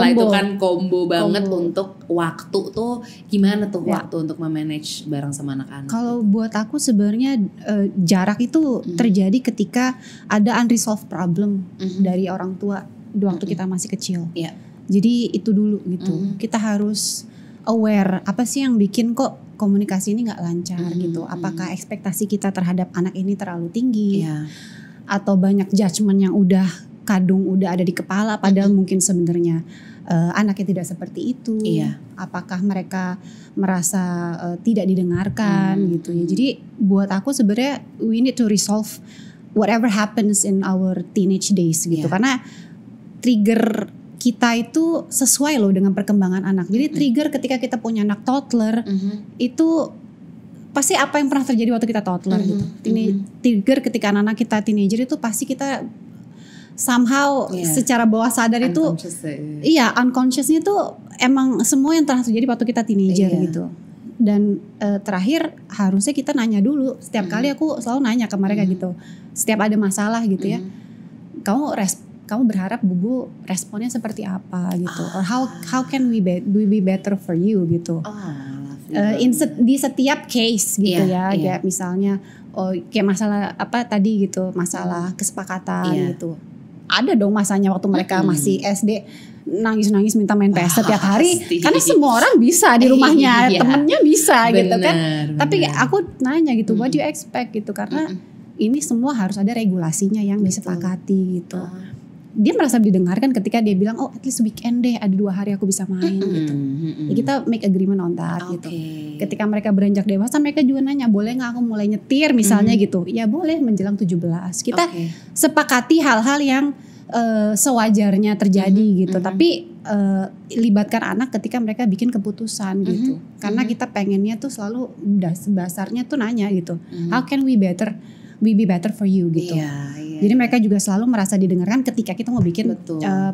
lah itu kan combo banget untuk waktu tuh gimana tuh waktu untuk memanage bareng sama anak-anak. Kalau buat aku sebenarnya jarak itu terjadi ketika ada unresolved problem dari orang tua waktu kita masih kecil. Jadi itu dulu gitu. Kita harus aware apa sih yang bikin kok komunikasi ini nggak lancar gitu. Apakah ekspektasi kita terhadap anak ini terlalu tinggi atau banyak judgement yang udah kadung udah ada di kepala padahal mungkin sebenarnya anaknya tidak seperti itu. Apakah mereka merasa tidak didengarkan gitu ya. Jadi buat aku sebenarnya we need to resolve whatever happens in our teenage days gitu. Karena trigger kita itu sesuai loh dengan perkembangan anak. Jadi trigger ketika kita punya anak toddler itu pasti apa yang pernah terjadi waktu kita toddler gitu. Trigger ketika anak kita teenager itu pasti kita somehow secara bawah sadar itu unconsciousnya itu emang semua yang pernah terjadi waktu kita teenager gitu. Dan terakhir harusnya kita nanya dulu. Setiap kali aku selalu nanya ke mereka gitu. Setiap ada masalah gitu ya. Kamu berharap Bubu responnya seperti apa gitu. Or how can we be better for you gitu. Di setiap case gitu ya. Kayak misalnya kayak masalah apa tadi gitu, masalah kesepakatan gitu. Ada dong masanya waktu mereka masih SD nangis-nangis minta main PS setiap hari karena semua orang bisa di rumahnya, temennya bisa gitu kan. Tapi aku nanya gitu, what do you expect gitu, karena ini semua harus ada regulasinya yang disepakati gitu. Dia merasa didengarkan ketika dia bilang at least weekend deh ada 2 hari aku bisa main gitu. Ya kita make agreement on that gitu. Ketika mereka beranjak dewasa mereka juga nanya boleh gak aku mulai nyetir misalnya gitu. Ya boleh menjelang 17. Kita sepakati hal-hal yang sewajarnya terjadi gitu. Tapi libatkan anak ketika mereka bikin keputusan gitu. Karena kita pengennya tuh selalu dasarnya tuh nanya gitu. How can we be better for you gitu. Jadi mereka juga selalu merasa didengarkan ketika kita mau bikin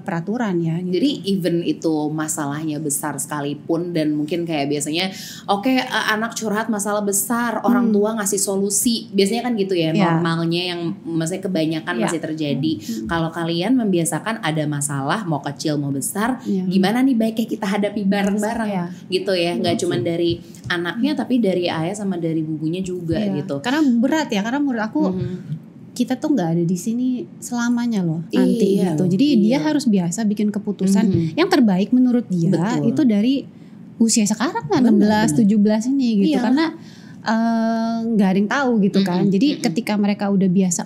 peraturan ya. Gitu. Jadi even itu masalahnya besar sekalipun dan mungkin kayak biasanya anak curhat masalah besar, orang tua ngasih solusi. Biasanya kan gitu ya normalnya yang maksudnya kebanyakan masih terjadi. Kalau kalian membiasakan ada masalah mau kecil mau besar, gimana nih baiknya kita hadapi bareng-bareng gitu ya. Gak cuma dari anaknya tapi dari ayah sama dari bubunya juga gitu. Karena berat ya, karena menurut aku kita tuh nggak ada di sini selamanya loh nanti gitu. Jadi dia harus biasa bikin keputusan yang terbaik menurut dia itu dari usia sekarang kan 16, 17 ini gitu. Karena nggak ada yang tahu gitu kan. Jadi ketika mereka udah biasa,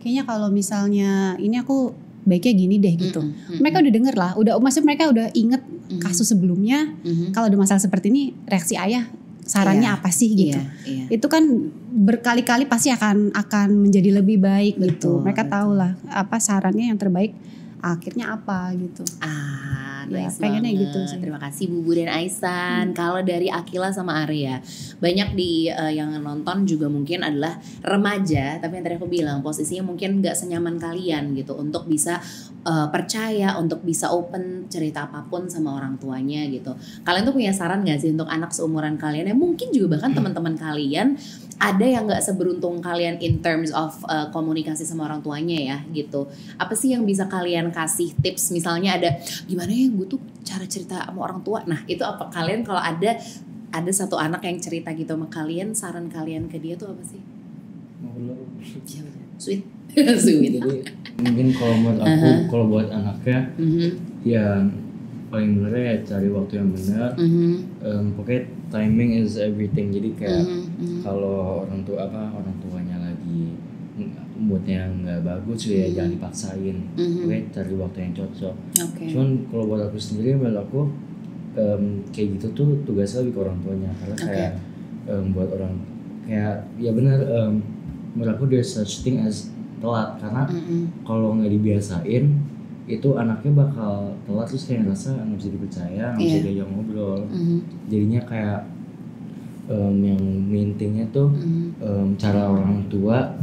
kayaknya kalau misalnya ini aku baiknya gini deh gitu. Mereka udah denger lah, maksudnya mereka udah inget kasus sebelumnya. Kalau ada masalah seperti ini reaksi ayah sarannya apa sih gitu. Itu kan berkali-kali pasti akan menjadi lebih baik gitu. Mereka tahu lah apa sarannya yang terbaik akhirnya apa gitu. Nice pengennya banget. gitu sih. Terima kasih Bubu dan Aisan. Kalau dari Akila sama Arya, banyak di yang nonton juga mungkin adalah remaja, tapi yang tadi aku bilang posisinya mungkin nggak senyaman kalian gitu untuk bisa percaya, untuk bisa open cerita apapun sama orang tuanya gitu. Kalian tuh punya saran nggak sih untuk anak seumuran kalian yang mungkin juga bahkan teman-teman kalian ada yang nggak seberuntung kalian in terms of komunikasi sama orang tuanya ya gitu. Apa sih yang bisa kalian kasih tips? Misalnya ada gimana ya gue tuh cara cerita sama orang tua. Nah itu apa kalian kalau ada satu anak yang cerita gitu sama kalian, saran kalian ke dia tuh apa sih? Sweet. Jadi mungkin kalau buat aku, kalau buat anaknya ya paling bener ya cari waktu yang benar. Pokoknya timing is everything. Jadi kayak kalau orang tuanya lagi moodnya nggak bagus ya jangan dipaksain. Pokoknya cari waktu yang cocok. Cuman kalau buat aku sendiri, menurut aku kayak gitu tuh tugasnya lebih ke orang tuanya, karena kayak buat orang kayak ya benar, menurut aku there's such thing as telat, karena kalau nggak dibiasain itu anaknya bakal telat, terus kayak ngerasa nggak bisa dipercaya, nggak bisa diajak ngobrol. Jadinya kayak yang mintingnya tuh cara orang tua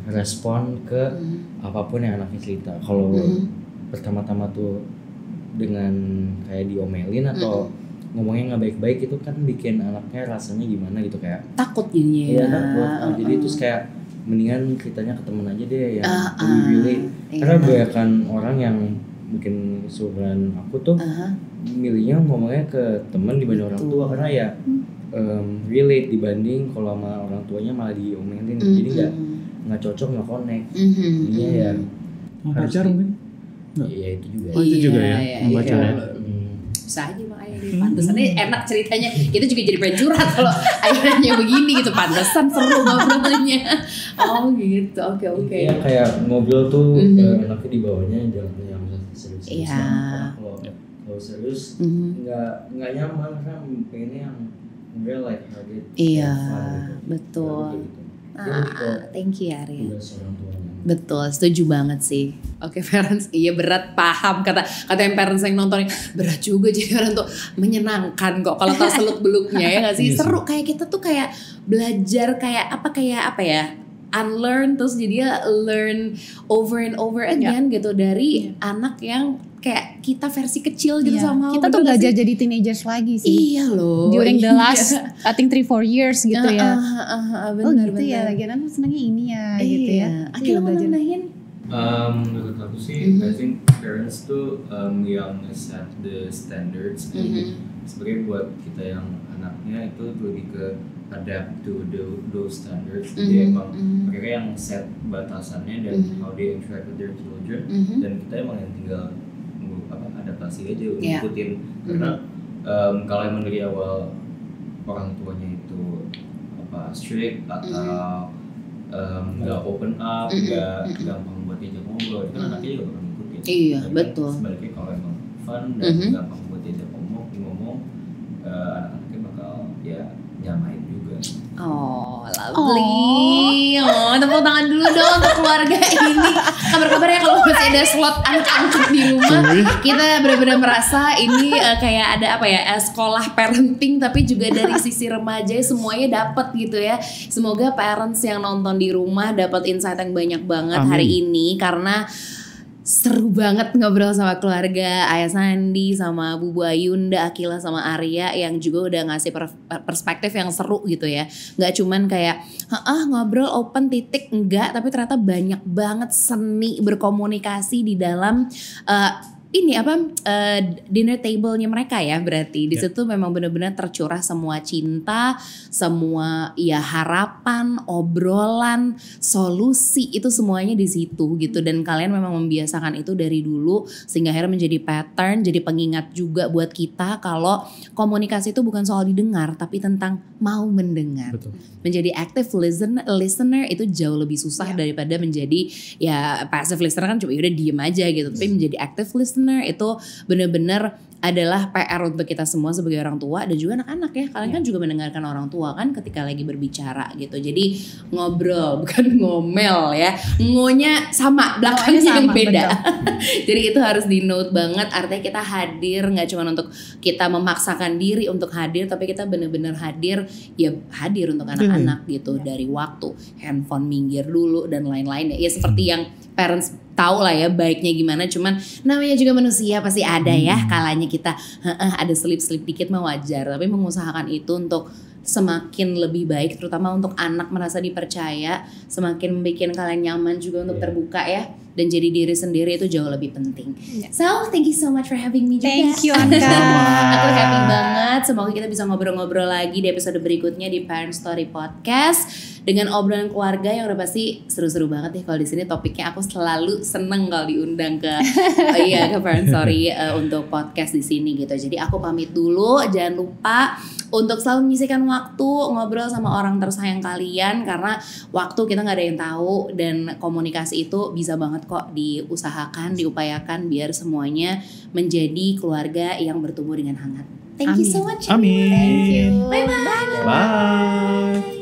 respon ke apapun yang anaknya cerita. Kalau pertama-tama tuh dengan kayak diomelin atau ngomongnya nggak baik-baik, itu kan bikin anaknya rasanya gimana gitu, kayak takut jadinya ya. Iya takut. Jadi terus kayak mendingan ceritanya ke temen aja deh yang lebih relate. Karena kebanyakan orang yang mungkin seumuran aku tuh milihnya ngomongnya ke temen dibanding orang tua, karena ya relate dibanding kalau sama orang tuanya malah diomelin. Jadi nggak cocok, nggak connect. Jadinya ya pacar mungkin. Iya itu juga. Oh itu juga ya, pacar ya. susah aja emang ayah. Pantesannya enak ceritanya. Kita juga jadi pengen curhat kalau ayahnya begini gitu. Pantesan seru ngobrolnya. Oh gitu, oke. Iya kayak ngobrol tuh enaknya di bawahnya jangan yang serius. Iya. Kalau serius nggak nyaman kan pengennya yang real like hearted. Iya, gitu. betul. Thank you Arya. Betul, setuju banget sih. Oke, parents, iya berat, paham kata yang parents yang nonton berat juga jadi orang tuh menyenangkan kok kalau tahu seluk beluknya ya nggak sih, seru kayak kita tuh kayak belajar kayak apa ya, unlearn terus jadinya learn over and over again gitu dari anak yang kayak kita versi kecil gitu sama kita tuh belajar jadi teenagers lagi sih. Iya loh. During the last I think 3-4 years gitu ya. Bener, gitu ya. Lagian aku senangnya ini ya gitu ya. Akhirnya mau nambahin. Menurut aku sih, I think parents tuh yang set the standards. Sebenarnya buat kita yang anaknya itu lebih ke adapt to those standards. Jadi emang mereka yang set batasannya dan how they interact with their children. Dan kita emang yang tinggal adaptasi aja, ngikutin. Karena kalau emang dari awal orang tuanya itu strict atau nggak open up, nggak gampang buat diajak ngobrol, kan anaknya juga bakal ngikutin. Iya, betul. Sebaliknya kalau emang fun dan gampang buat diajak ngomong, anak-anaknya bakal ya nyamain juga. Oh, lovely. Tepuk tangan dulu dong untuk keluarga ini. Kabar-kabar ya kalau masih ada slot anak-anak di rumah. Kita benar-benar merasa ini kayak ada sekolah parenting tapi juga dari sisi remaja semuanya dapat gitu ya. Semoga parents yang nonton di rumah dapat insight yang banyak banget hari ini karena seru banget ngobrol sama keluarga Ayah Sandi sama Bu Ayunda, Akila sama Arya yang juga udah ngasih perspektif yang seru gitu ya. Gak cuman kayak ngobrol open titik, enggak, tapi ternyata banyak banget seni berkomunikasi di dalam dinner table-nya mereka ya. Berarti di situ memang benar-benar tercurah semua cinta, semua harapan, obrolan, solusi itu semuanya di situ gitu. Dan kalian memang membiasakan itu dari dulu sehingga akhirnya menjadi pattern, jadi pengingat juga buat kita kalau komunikasi itu bukan soal didengar tapi tentang mau mendengar. Betul. Menjadi active listener itu jauh lebih susah daripada menjadi passive listener kan cuma udah diem aja gitu. Tapi menjadi active listener itu benar-benar adalah PR untuk kita semua sebagai orang tua dan juga anak-anak ya. Kalian kan juga mendengarkan orang tua kan ketika lagi berbicara gitu. Jadi ngobrol bukan ngomel ya. Ngonya sama, belakangnya yang beda. Jadi itu harus di note banget. Artinya kita hadir gak cuma untuk kita memaksakan diri untuk hadir, tapi kita benar-benar hadir untuk anak-anak gitu. Dari waktu handphone minggir dulu dan lain-lain ya. Ya seperti yang parents tahu lah ya baiknya gimana, cuman namanya juga manusia pasti ada ya kalanya kita ada selip-selip dikit mah wajar, tapi mengusahakan itu untuk semakin lebih baik, terutama untuk anak merasa dipercaya, semakin bikin kalian nyaman juga untuk terbuka ya, dan jadi diri sendiri itu jauh lebih penting. So thank you so much for having me juga. Thank you Anka. Aku happy banget. Semoga kita bisa ngobrol-ngobrol lagi di episode berikutnya di Parent Story Podcast dengan obrolan keluarga yang udah pasti seru-seru banget nih. Kalau di sini topiknya aku selalu seneng kalau diundang ke ke Parent Story untuk podcast di sini gitu. Jadi aku pamit dulu. Jangan lupa untuk selalu menyisihkan waktu ngobrol sama orang tersayang kalian, karena waktu kita nggak ada yang tahu, dan komunikasi itu bisa banget kok diusahakan, diupayakan biar semuanya menjadi keluarga yang bertumbuh dengan hangat. Thank you so much. Amin. Thank you. Bye bye. Bye.